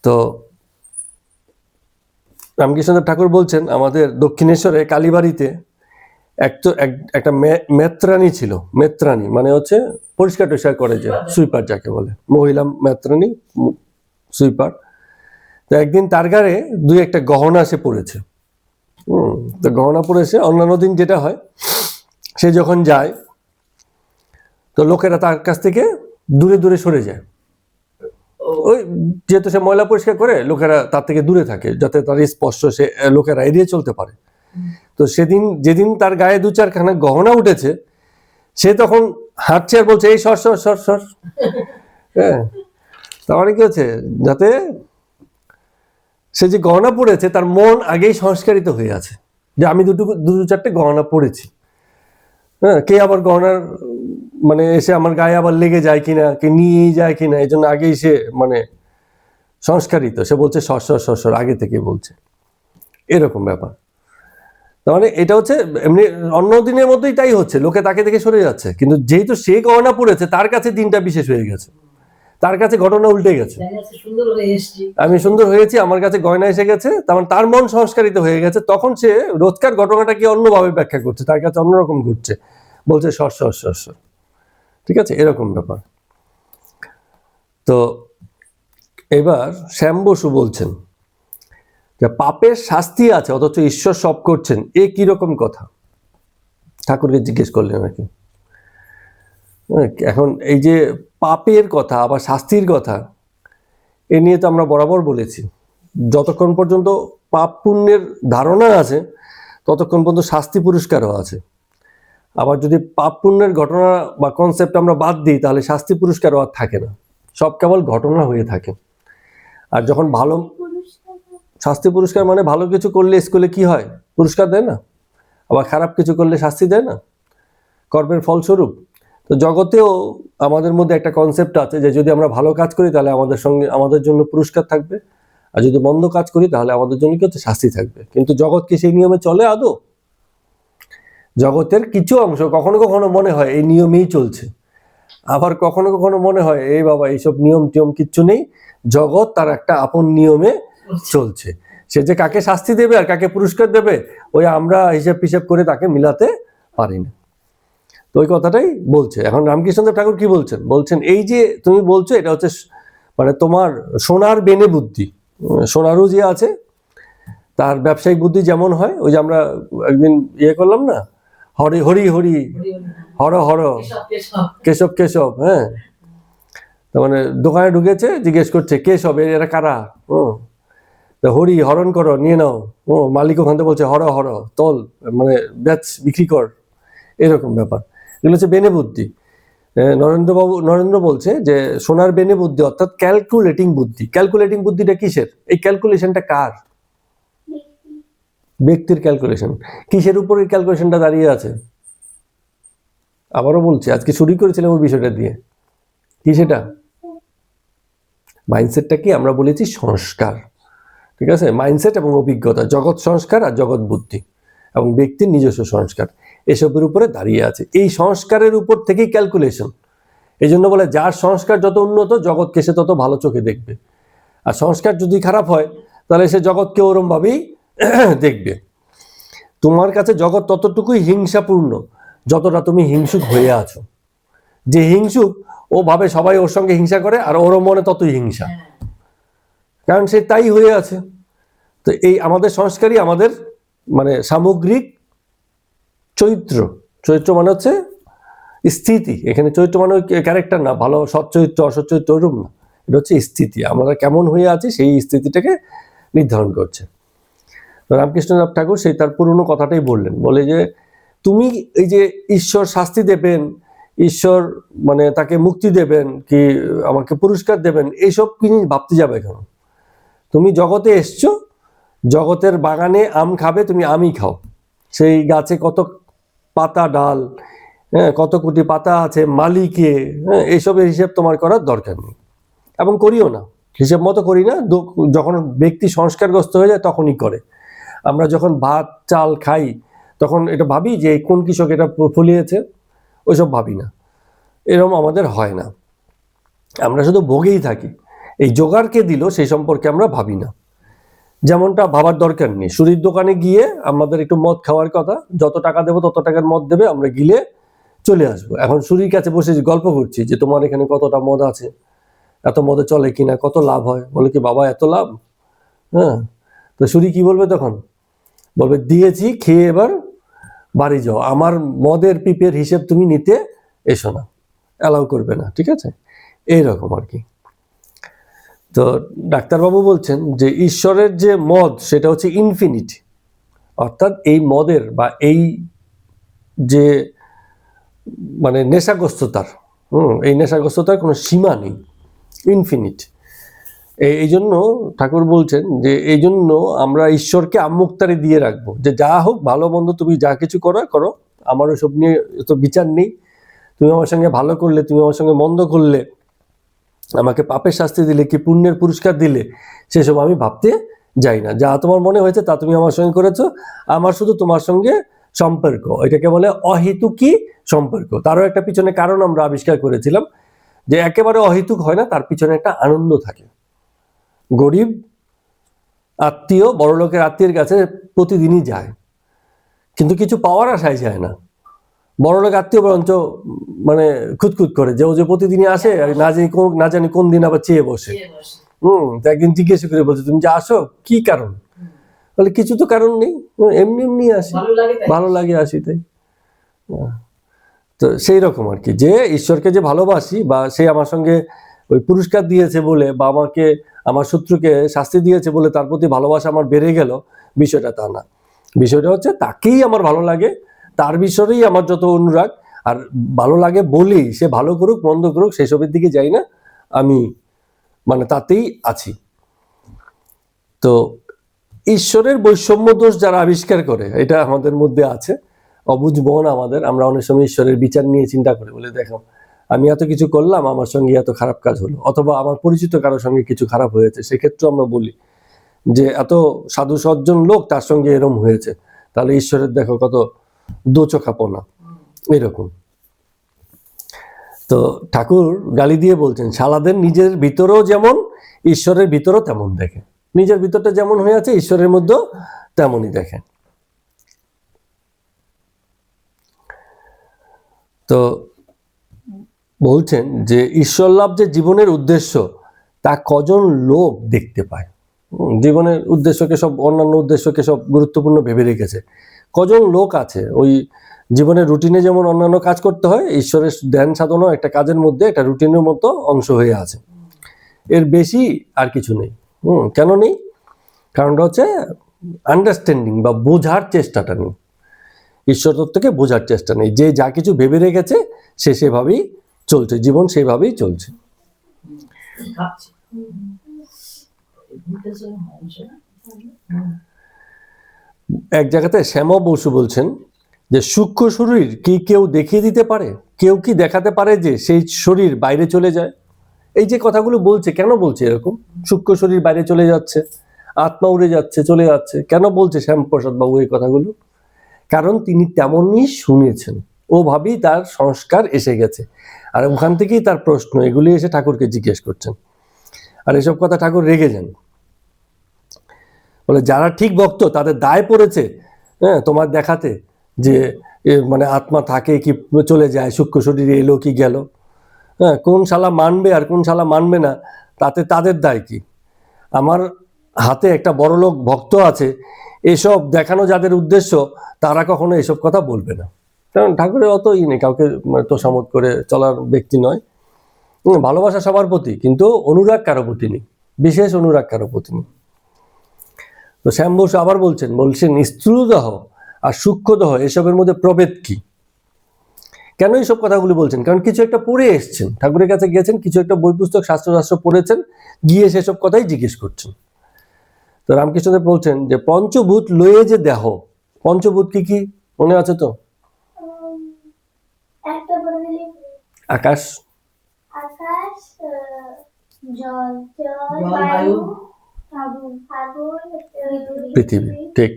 তো রামকৃষ্ণদেব ঠাকুর বলছেন আমাদের দক্ষিণেশ্বরে কালীবাড়িতে একটা মেত্রাণী ছিল। মেত্রাণী মানে হচ্ছে পরিষ্কার টরিষ্কার করে, যে সুইপার যাকে বলে, মহিলা মেত্রাণী, সুইপার। তো একদিন তার গায়ে দুই একটা গহনা সে পড়েছে। তো গহনা পড়েছে, অন্যান্য দিন যেটা হয় সে যখন যায় তো লোকেরা তার কাছ থেকে দূরে দূরে সরে যায়। ওই যেহেতু সে ময়লা পরিষ্কার করে, লোকেরা তার থেকে দূরে থাকে যাতে তার স্পর্শ সে লোকেরা এড়িয়ে চলতে পারে। তো যেদিন তার গায়ে দু চারখানা গহনা উঠেছে, সে তখন হাঁটছে আর বলছে এই সর সর সর সর। হ্যাঁ, তারপরে কি হচ্ছে, যাতে সে যে গহনা পড়েছে তার মন আগেই সংস্কারিত হয়ে আছে যে আমি দু চারটে গহনা পড়েছি। হ্যাঁ, কে আবার গহনার মানে এসে আমার গায়ে আবার লেগে যায় কিনা, কে নিয়ে যায় কিনা, এই জন্য আগেই সে মানে সংস্কারিত। সে বলছে সর সর সর সর, আগে থেকে বলছে, এরকম ব্যাপার। তার মানে এটা হচ্ছে এমনি অন্য দিনের মতোই তাই হচ্ছে, লোকে তাকে দেখে সরে যাচ্ছে, কিন্তু যেহেতু সে গহনা পড়েছে তার কাছে দিনটা বিশেষ হয়ে গেছে, তার কাছে ঘটনা উল্টে গেছে। আমি সুন্দর হয়েছি, আমার কাছে গয়না এসে গেছে, তার মন সংস্কারিত হয়ে গেছে। তখন সে রোজকার ঘটনাটাকে অন্যভাবে ব্যাখ্যা করছে, তার কাছে অন্যরকম ঘুরছে, বলছে সর সর সর সর। ঠিক আছে, এরকম ব্যাপার। তো এবার শ্যাম বসু বলছেন যে পাপের শাস্তি আছে অথচ ঈশ্বর সব করছেন, এ কিরকম কথা? ঠাকুরকে জিজ্ঞেস করলেন আর কি। এখন এই যে পাপের কথা আবার শাস্তির কথা, এ নিয়ে তো আমরা বরাবর বলেছি, যতক্ষণ পর্যন্ত পাপ পুণ্যের ধারণা আছে ততক্ষণ পর্যন্ত শাস্তি পুরস্কারও আছে। আবার যদি পাপ পুণ্যের ঘটনা বা কনসেপ্ট আমরা বাদ দিই তাহলে শাস্তি পুরস্কারও আর থাকে না, সব কেবল ঘটনা হয়ে থাকে। আর যখন ভালো শাস্তি পুরস্কার মানে ভালো কিছু করলে স্কুলে কি হয়, পুরস্কার দেয় না, আবার খারাপ কিছু করলে শাস্তি দেয় না, কর্মের ফলস্বরূপ। তো জগতেও আমাদের মধ্যে একটা কনসেপ্ট আছে যে যদি আমরা ভালো কাজ করি তাহলে আমাদের জন্য পুরস্কার থাকবে, আর যদি মন্দ কাজ করি তাহলে আমাদের জন্য কি হচ্ছে, শাস্তি থাকবে। কিন্তু জগৎ কি সেই নিয়মে চলে আদৌ? জগতের কিছু অংশ কখনো কখনো মনে হয় এই নিয়মেই চলছে, আবার কখনো কখনো মনে হয় এই বাবা এইসব নিয়ম টিয়ম কিচ্ছু নেই, জগৎ তার একটা আপন নিয়মে চলছে। সে যে কাকে শাস্তি দেবে আর কাকে পুরস্কার দেবে ওই আমরা হিসাব করে তাকে মিলাতে পারি না। তো ওই কথাটাই বলছে। এখন রামকৃষ্ণদেব ঠাকুর কি বলছেন এই যে তুমি বলছো এটা হচ্ছে মানে তোমার সোনার বেনে বুদ্ধি। সোনারও যে আছে তার ব্যবসায়িক বুদ্ধি যেমন হয়, ওই যে আমরা একদিন করলাম না, হরি হরি হরি, হর হর, কেশব কেশব। হ্যাঁ, তার মানে দোকানে ঢুকেছে, জিজ্ঞেস করছে কেশব এরা কারা, হরি হরণ করো, নিয়ে নাও। মালিক ওখান থেকে বলছে হর হর, তল মানে ব্যাচ বিক্রি কর, এরকম ব্যাপার। এগুলো হচ্ছে বেনে বুদ্ধি। নরেন্দ্র বলছে যে সোনার বেনে বুদ্ধি অর্থাৎ ক্যালকুলেটিং বুদ্ধি। ক্যালকুলেটিং বুদ্ধিটা কিসের? এই ক্যালকুলেশনটা কার? ব্যক্তির ক্যালকুলেশন। কিসের উপর এই ক্যালকুলেশনটা দাঁড়িয়ে আছে? আবারও বলছি, আজকে শুরু করেছিলাম ওই বিষয়টা দিয়ে। কি সেটা? মাইন্ডসেটটা কি আমরা বলেছি সংস্কার। ঠিক আছে, মাইন্ডসেট এবং অভিজ্ঞতা, জগৎ সংস্কার আর জগৎ বুদ্ধি এবং ব্যক্তির নিজস্ব সংস্কার, এসবের উপরে দাঁড়িয়ে আছে। এই সংস্কারের উপর থেকেই ক্যালকুলেশন। এই জন্য বলে যার সংস্কার যত উন্নত জগৎকে সে তত ভালো চোখে দেখবে, আর সংস্কার যদি খারাপ হয় তাহলে সে জগৎকে ওরম ভাবেই দেখবে। তোমার কাছে জগৎ ততটুকুই হিংসাপূর্ণ যতটা তুমি হিংসুক হয়ে আছো। যে হিংসুক ও ভাবে সবাই ওর সঙ্গে হিংসা করে আর ওর মনে ততই হিংসা, কারণ সে তাই হয়ে আছে। তো এই আমাদের সংস্কারই আমাদের মানে সামগ্রিক চরিত্র মানে হচ্ছে স্থিতি। এখানে চরিত্র মানে ক্যারেক্টার না, ভালো সৎ চরিত্র অসৎ চরিত্র ওরকম না, এটা হচ্ছে স্থিতি। আমরা কেমন হয়ে আছি সেই স্থিতিটাকে নির্ধারণ করছে। রামকৃষ্ণদেব ঠাকুর সেই তার পুরনো কথাটাই বলে যে তুমি এই যে ঈশ্বর শাস্তি দেবেন, ঈশ্বর মানে তাকে মুক্তি দেবেন কি আমাকে পুরস্কার দেবেন, এইসব জিনিস ভাবতে যাবে কেন? তুমি জগতে এসছো, জগতের বাগানে আম খাবে, তুমি আমই খাও। সেই গাছে কত পাতা ডাল, হ্যাঁ, কত কোটি পাতা আছে, মালিকে, হ্যাঁ, এইসবের হিসেব তোমার করার দরকার নেই এবং করিও না। হিসেব মতো করি না। যখন ব্যক্তি সংস্কারগ্রস্ত হয়ে যায় তখনই করে। আমরা যখন ভাত চাল খাই তখন এটা ভাবি যে কোন কৃষক এটা ফলিয়েছে, ওইসব ভাবি না। এরকম আমাদের হয় না, আমরা শুধু ভোগেই থাকি। এই জোগাড়কে দিল সেই সম্পর্কে আমরা ভাবি না, যেমনটা ভাবার দরকার নেই। সুরির দোকানে গিয়ে আমাদের একটু মদ খাওয়ার কথা, যত টাকা দেবো তত টাকার মদ দেবে, আমরা গিলে চলে আসবো। এখন সুরির কাছে বসে গল্প করছি যে তোমার এখানে কতটা মদ আছে, এত মদে চলে কিনা, কত লাভ হয়। বলে কি বাবা এত লাভ? হ্যাঁ, তো সুরি কি বলবে তখন? বলবে দিয়েছি, খেয়ে এবার বাড়ি যাও, আমার মদের পিপের হিসেব তুমি নিতে এসো না, অ্যালাউ করবে না। ঠিক আছে, এইরকম আর কি। তো ডাক্তারবাবু বলছেন যে ঈশ্বরের যে মদ সেটা হচ্ছে ইনফিনিট, অর্থাৎ এই মদের বা এই যে মানে নেশাগ্রস্ততার, এই নেশাগ্রস্ততার কোনো সীমা নেই, ইনফিনিট। এই জন্য ঠাকুর বলছেন যে এই জন্য আমরা ঈশ্বরকে আম্মুক্তারি দিয়ে রাখবো, যে যা হোক ভালো মন্দ তুমি যা কিছু করো, আমার ওসব নিয়ে এত বিচার নেই। তুমি আমার সঙ্গে ভালো করলে, তুমি আমার সঙ্গে মন্দ করলে, আমাকে পাপের শাস্তি দিলে কি পুণ্যের পুরস্কার দিলে, সেসব আমি ভাবতে যাই না। যা তোমার মনে হয়েছে তা তুমি আমার সঙ্গে করেছো, আমার শুধু তোমার সঙ্গে সম্পর্ক, এটাকে বলে অহেতুকী সম্পর্ক। তারও একটা পিছনে কারণ আমরা আবিষ্কার করেছিলাম, যে একেবারে অহেতুক হয় না, তার পিছনে একটা আনন্দ থাকে। গরিব আত্মীয় বড়লোকের আত্মীয়ের কাছে প্রতিদিনই যায়, কিন্তু কিছু পাওয়ার আশায় যায় না। বড়লোক আত্মীয় বরঞ্চ মানে খুঁতখুত করে যে ও যে প্রতিদিনই আসে, না জানি কোন দিন আবার চেয়ে বসে। তো একদিন জিজ্ঞেস করে বলছে তুমি যে আসো কি কারণ? বলে কিছু তো কারণ নেই, এমনি এমনি আসি, ভালো লাগে আসি তাই। তো সেই রকম আর কি, যে ঈশ্বরকে যে ভালোবাসি বা সে আমার সঙ্গে ওই পুরস্কার দিয়েছে বলে বা আমাকে আমার শত্রুকে শাস্তি দিয়েছে বলে তার প্রতি ভালোবাসা আমার বেড়ে গেল, বিষয়টা তা না। বিষয়টা হচ্ছে তাকেই আমার ভালো লাগে, তার বিষয়েই আমার যত অনুরাগ, আর ভালো লাগে বলেই সে ভালো করুক মন্দ করুক সেসবের দিকে যাই না, আমি মানে তাতেই আছি। তো ঈশ্বরের বৈষম্য দোষ যারা আবিষ্কার করে, এটা আমাদের মধ্যে আছে, অবুঝ মন আমাদের। আমরা অনেক সময় ঈশ্বরের বিচার নিয়ে চিন্তা করি, বলে দেখো আমি এত কিছু করলাম, আমার সঙ্গে এত খারাপ কাজ হলো, অথবা আমার পরিচিত কারোর সঙ্গে কিছু খারাপ হয়েছে, সেক্ষেত্রে আমরা বলি যে এত সাধু সজ্জন লোক, তার সঙ্গে এরম হয়েছে, তাহলে ঈশ্বরের দেখো কত দোচোখাপনা, এরকম। তো ঠাকুর গালি দিয়ে বলছেন শালাদের নিজের ভিতরেও যেমন ঈশ্বরের ভিতরেও তেমন দেখে, নিজের ভিতরটা যেমন হয়ে আছে ঈশ্বরের মধ্যেও তেমনই দেখে। তো বলছেন যে ঈশ্বর লাভ যে জীবনের উদ্দেশ্য, তা কজন লোক দেখতে পায়। জীবনের উদ্দেশ্যকে সব, অন্যান্য উদ্দেশ্যকে সব গুরুত্বপূর্ণ ভেবে রেখেছে। কজন লোক আছে ওই জীবনের রুটিনে যেমন অন্যান্য কাজ করতে হয়, ঈশ্বরের ধ্যান সাধনাও একটা কাজের মধ্যে, একটা রুটিনের মতো অংশ হয়ে আছে, এর বেশি আর কিছু নেই। কেন নেই? কারণটা হচ্ছে আন্ডারস্ট্যান্ডিং বা বোঝার চেষ্টাটা নেই, ঈশ্বর তত্ত্বকে বোঝার চেষ্টা নেই। যে যা কিছু ভেবে রেখেছে সে সেভাবেই চলছে, জীবন সেইভাবেই চলছে। এক জায়গাতে শ্যামা বসু বলছেন যে সূক্ষ্ম শরীর কি কেউ দেখিয়ে দিতে পারে? কেউ কি দেখাতে পারে যে সেই শরীর বাইরে চলে যায়? এই যে কথাগুলো বলছে, কেন বলছে এরকম? সূক্ষ্ম শরীর বাইরে চলে যাচ্ছে, আত্মা উড়ে যাচ্ছে, চলে যাচ্ছে, কেন বলছে শ্যামপ্রসাদ বাবু এই কথাগুলো? কারণ তিনি তেমনই শুনেছেন, ওভাবেই তার সংস্কার এসে গেছে, আর ওখান থেকেই তার প্রশ্ন, এগুলি এসে ঠাকুরকে জিজ্ঞেস করছেন। আর এসব কথা ঠাকুর রেগে যান, বলে যারা ঠিক ভক্ত তাদের দায় পড়েছে তোমার দেখাতে যে মানে আত্মা থাকে কি চলে যায়, সূক্ষ্ম শরীরে এলো কি গেল, কোন শালা মানবে আর কোন শালা মানবে না তাতে তাদের দায় কি? আমার হাতে একটা বড়লোক ভক্ত আছে, এসব দেখানো যাদের উদ্দেশ্য তারা কখনো এসব কথা বলবে না। কারণ ঠাকুরের অত নেই, কাউকে তোষামত করে চলার ব্যক্তি নয়। ভালোবাসা সবার প্রতি, কিন্তু অনুরাগ কারো প্রতি নেই, বিশেষ অনুরাগ কারো প্রতি নেই। তো শ্যাম বসু আবার বলছেন স্থূলদেহ আর সূক্ষ্মদেহ এসবের মধ্যে প্রভেদ কি? কেন এইসব কথাগুলি বলছেন? কারণ কিছু একটা পড়ে এসছেন, ঠাকুরের কাছে গিয়েছেন, কিছু একটা বই পুস্তক শাস্ত্র পড়েছেন, গিয়ে সেসব কথাই জিজ্ঞেস করছেন। তো রামকৃষ্ণদেব বলছেন যে পঞ্চভূত লয়ে যে দেহ, পঞ্চভূত কি কি মনে আছে তো? একটা বলে দিলি। আকাশ, আকাশ, জল, জল, জল, বায়ু, বায়ু, আগুন, আগুন, পৃথিবী। ঠিক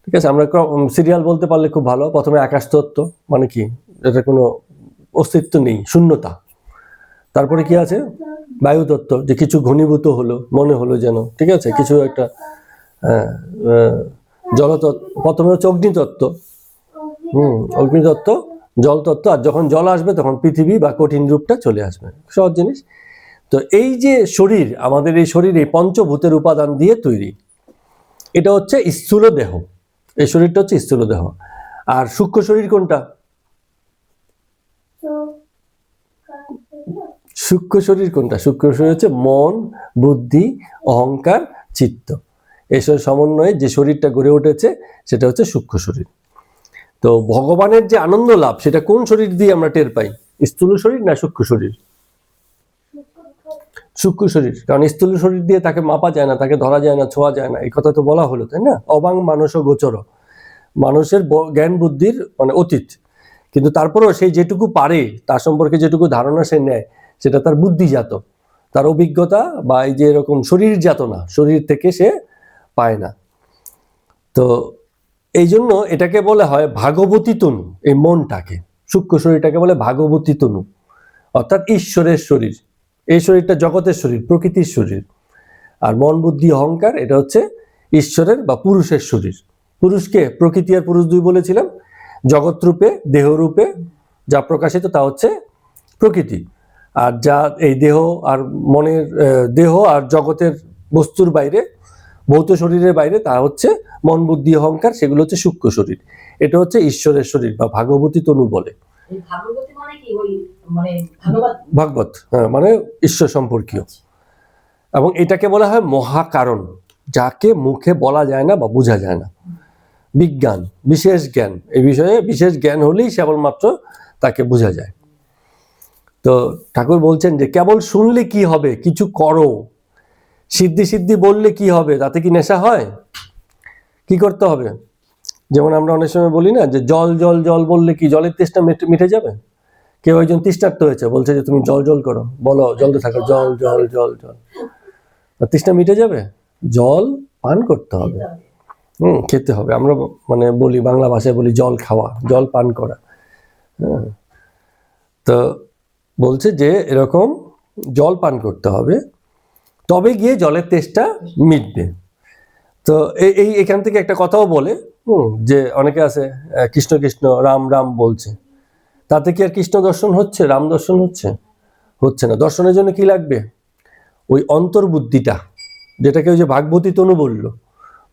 ঠিক আছে, আমরা সিরিয়াল বলতে পারলে খুব ভালো। প্রথমে আকাশ তত্ত্ব, মানে কি, এটা কোনো অস্তিত্ব নেই, শূন্যতা। তারপরে কি আছে? বায়ু তত্ত্ব, যে কিছু ঘনীভূত হলো, মনে হলো যেন, ঠিক আছে, কিছু একটা। জলতত্ত্ব, প্রথমে হচ্ছে অগ্নিতত্ত্ব, অগ্নিতত্ত্ব, জল তত্ত্ব, আর যখন জল আসবে তখন পৃথিবী বা কঠিন রূপটা চলে আসবে, সহজ জিনিস। তো এই যে শরীর, আমাদের এই শরীর এই পঞ্চভূতের উপাদান দিয়ে তৈরি। এটা হচ্ছে স্থূল দেহ, এই শরীরটা হচ্ছে স্থূল দেহ। আর সূক্ষ্ম শরীর কোনটা? সূক্ষ্ম শরীর কোনটা? সূক্ষ্ম শরীর হচ্ছে মন, বুদ্ধি, অহংকার, চিত্ত, এসব সমন্বয়ে যে শরীরটা গড়ে উঠেছে সেটা হচ্ছে সূক্ষ্ম শরীর। তো ভগবানের যে আনন্দ লাভ, সেটা কোন শরীর দিয়ে আমরা টের পাই? স্থূল শরীর না সূক্ষ্ম শরীর? সূক্ষ্ম শরীর, কারণ স্থূল শরীর দিয়ে তাকে মাপা যায় না, তাকে ধরা যায় না, ছোঁয়া যায় না, এই কথা তো বলা হলো, তাই না? অবাং মানস গোচর, মানুষের জ্ঞান বুদ্ধির মানে অতীত, কিন্তু তারপরেও সেই যেটুকু পারে, তার সম্পর্কে যেটুকু ধারণা সে নেয়, সেটা তার বুদ্ধিজাত, তার অভিজ্ঞতা, বা এই যে এরকম শরীরজাত না, শরীর থেকে সে পায় না। তো এই জন্য এটাকে বলা হয় ভাগবতী তনু, এই মনটাকে, সূক্ষ্ম শরীরটাকে বলে ভাগবতী তনু, অর্থাৎ ঈশ্বরের শরীর। এই শরীরটা জগতের শরীর, প্রকৃতির শরীর। আর মন, বুদ্ধি, অহংকার, এটা হচ্ছে ঈশ্বরের বা পুরুষের শরীর। পুরুষকে প্রকৃতি আর পুরুষ দুই বলেছিলাম। জগৎ রূপে, দেহ রূপে যা প্রকাশিত তা হচ্ছে প্রকৃতি, আর যা এই দেহ আর মনের, দেহ আর জগতের বস্তুর বাইরে, ভৌত শরীরের বাইরে, তা হচ্ছে মন, বুদ্ধি, অহংকার, সেগুলো হচ্ছে সূক্ষ্ম শরীর। এটা হচ্ছে ঈশ্বরের শরীর বা ভাগবতী তনু বলে। এই ভাগবতী মানে কি? ওই মানে ভাগবত, ভাগবত, হ্যাঁ, মানে ঈশ্বর সম্পর্কীয়। এবং এটাকে বলা হয় মহাকারণ, যাকে মুখে বলা যায় না বা বোঝা যায় না। বিজ্ঞান, বিশেষ জ্ঞান, এই বিষয়ে বিশেষ জ্ঞান হলেই কেবলমাত্র তাকে বোঝা যায়। তো ঠাকুর বলছেন যে কেবল শুনলে কি হবে, কিছু করো। সিদ্ধি সিদ্ধি বললে কি হবে, তাতে কি নেশা হয়? কি করতে হবে? যেমন আমরা অনেক সময় বলি না যে জল জল জল বললে কি জলের তেষ্টা মিটে যাবে? কেউ একজন তৃষ্ণার্ত হয়েছে, বলছে যে তুমি জল জল করো, বলো জলতে থাকো, জল জল জল জল, তৃষ্ণা মিটে যাবে? জল পান করতে হবে, খেতে হবে। আমরা মানে বলি, বাংলা ভাষায় বলি জল খাওয়া, জল পান করা। হ্যাঁ, তো বলছে যে এরকম জল পান করতে হবে, তবে গিয়ে জলের তেষ্টা মিটবে। তো এই এখান থেকে একটা কথাও বলে, যে অনেকে আছে কৃষ্ণ কৃষ্ণ রাম রাম বলছে, তাতে কি আর কৃষ্ণ দর্শন হচ্ছে, রাম দর্শন হচ্ছে? হচ্ছে না। দর্শনের জন্য কি লাগবে? ওই অন্তর্বুদ্ধিটা, যেটাকে ওই যে ভাগবতী তনু বললো,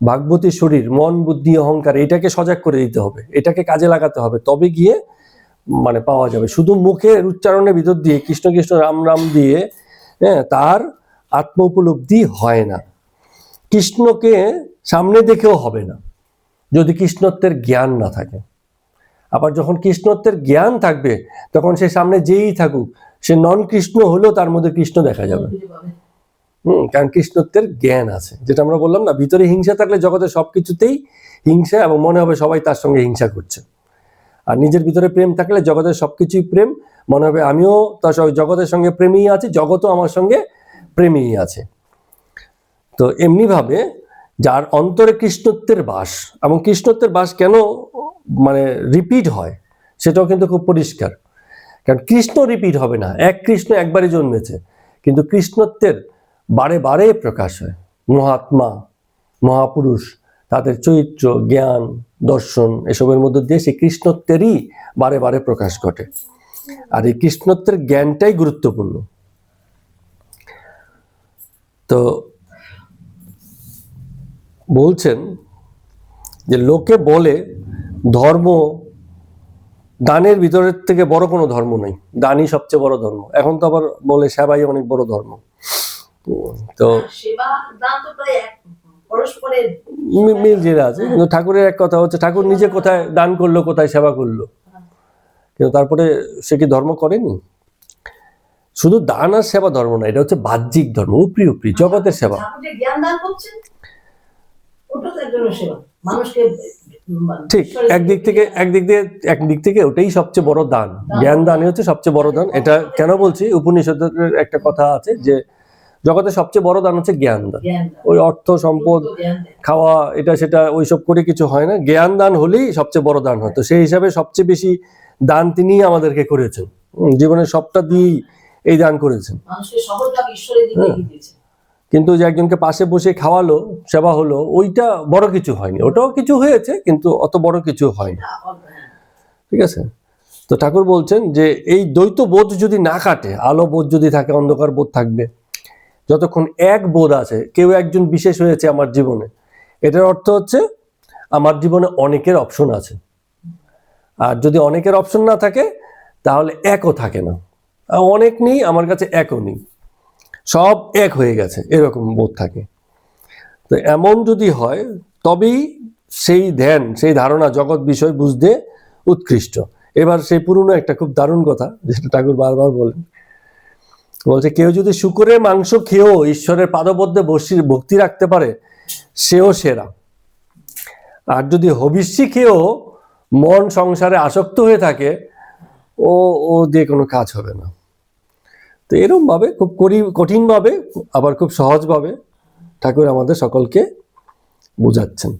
ভাগবতী শরীর, মন, বুদ্ধি, অহংকার, এটাকে সজাগ করে দিতে হবে, এটাকে কাজে লাগাতে হবে, তবে গিয়ে মানে পাওয়া যাবে। শুধু মুখের উচ্চারণের ভিতর দিয়ে কৃষ্ণ কৃষ্ণ রাম রাম দিয়ে, হ্যাঁ, তার আত্ম উপলব্ধি হয় না। কৃষ্ণকে সামনে দেখেও হবে না যদি কৃষ্ণত্বের জ্ঞান না থাকে। আবার যখন কৃষ্ণত্বের জ্ঞান থাকবে, তখন সে সামনে যেই থাকুক, সে নন কৃষ্ণ হলেও তার মধ্যে কৃষ্ণ দেখা যাবে। কারণ কৃষ্ণত্বের জ্ঞান আছে। যেটা আমরা বললাম না, ভিতরে হিংসা থাকলে জগতের সবকিছুতেই হিংসা, এবং মনে হবে সবাই তার সঙ্গে হিংসা করছে। আর নিজের ভিতরে প্রেম থাকলে জগতের সবকিছুই প্রেম, মনে হবে আমিও তার জগতের সঙ্গে প্রেমী আছি, জগতও আমার সঙ্গে প্রেমী আছে। তো এমনিভাবে যার অন্তরে কৃষ্ণত্বের বাস, এবং কৃষ্ণত্বের বাস কেন মানে রিপিট হয় সেটাও কিন্তু খুব পরিষ্কার। কারণ কৃষ্ণ রিপিট হবে না, এক কৃষ্ণ একবারই জন্মেছে, কিন্তু কৃষ্ণত্বের বারে বারে প্রকাশ হয়। মহাত্মা, মহাপুরুষ, তাদের চরিত্র, জ্ঞান, দর্শন, এসবের মধ্যে দিয়ে সেই কৃষ্ণত্বেরই বারে বারে প্রকাশ ঘটে। আর এই কৃষ্ণত্বের জ্ঞানটাই গুরুত্বপূর্ণ। তো বলছেন যে লোকে বলে ধর্ম, দানের ভিতরের থেকে বড় কোনো ধর্ম নেই, দানই সবচেয়ে বড় ধর্ম। এখন তো আবার বলে সেবাই অনেক বড় ধর্ম। তো সেবা দান তো প্রায় পরস্পরের মিল আছে, কিন্তু ঠাকুরের এক কথা হচ্ছে, ঠাকুর নিজে কোথায় দান করলো, কোথায় সেবা করলো, কিন্তু তারপরে সে কি ধর্ম করেনি? শুধু দান আর সেবা ধর্ম না, এটা হচ্ছে বাহ্যিক ধর্ম, উপরি উপরি জগতের সেবা। ঠাকুর যে জ্ঞান দান করছেন ওটা তো এক ধরনের সেবা, মানুষকে ঠিক, একদিক থেকে ওটাই সবচেয়ে বড় দান। জ্ঞান দানই হচ্ছে সবচেয়ে বড় দান। এটা কেন বলছি, উপনিষদের একটা কথা আছে যে জগতের সবচেয়ে বড় দান হচ্ছে জ্ঞান দান। জ্ঞান দান, ওই অর্থ সম্পদ জ্ঞান দেন। খাওয়া এটা সেটা ওইসব করে কিছু হয় না, জ্ঞান দান হলেই সবচেয়ে বড় দান হতো। সেই হিসাবে সবচেয়ে বেশি দান তিনিই আমাদেরকে করেছেন, জীবনের সবটা দিয়েই এই দান করেছেন। মানুষকে সহজভাবে ঈশ্বরের দিকে এগিয়ে দিয়েছেন। কিন্তু যে একজনকে পাশে বসে খাওয়ালো, সেবা হলো, ওইটা বড় কিছু হয়নি। ওটাও কিছু হয়েছে কিন্তু অত বড় কিছু হয়নি, ঠিক আছে? তো ঠাকুর বলছেন যে এই দ্বৈত বোধ যদি না কাটে, আলো বোধ যদি থাকে, অন্ধকার বোধ থাকবে। যতক্ষণ এক বোধ আছে, কেউ একজন বিশেষ হয়েছে আমার জীবনে, এটার অর্থ হচ্ছে আমার জীবনে অনেকের অপশন আছে। আর যদি অনেকের অপশন না থাকে তাহলে একও থাকে না। অনেক নেই আমার কাছে, একও নেই, সব এক হয়ে গেছে, এরকম বোধ থাকে। তো এমন যদি হয় তবেই সেই ধ্যান, সেই ধারণা জগৎ বিষয় বুঝতে উৎকৃষ্ট। এবার সেই পুরনো একটা খুব দারুণ কথা যেটা ঠাকুর বারবার বলেন, বলছে কেউ যদি শুকরের মাংস খেয়েও ঈশ্বরের পাদপদ্মে ভক্তি রাখতে পারে সেও সেরা। আর যদি হবিষ্যি খেয়েও মন সংসারে আসক্ত হয়ে থাকে, ও দিয়ে কোনো কাজ হবে না। তো এরকম ভাবে খুব কঠিন ভাবে আবার খুব সহজ ভাবে ঠাকুর আমাদের সকলকে বোঝাচ্ছেন।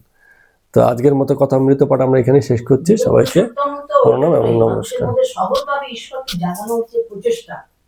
তো আজকের মতো কথামৃত পাঠ আমরা এখানে শেষ করছি। সবাইকে প্রণাম এবং নমস্কার। সহজভাবে ঈশ্বরকে জানানো হচ্ছে প্রচেষ্টা।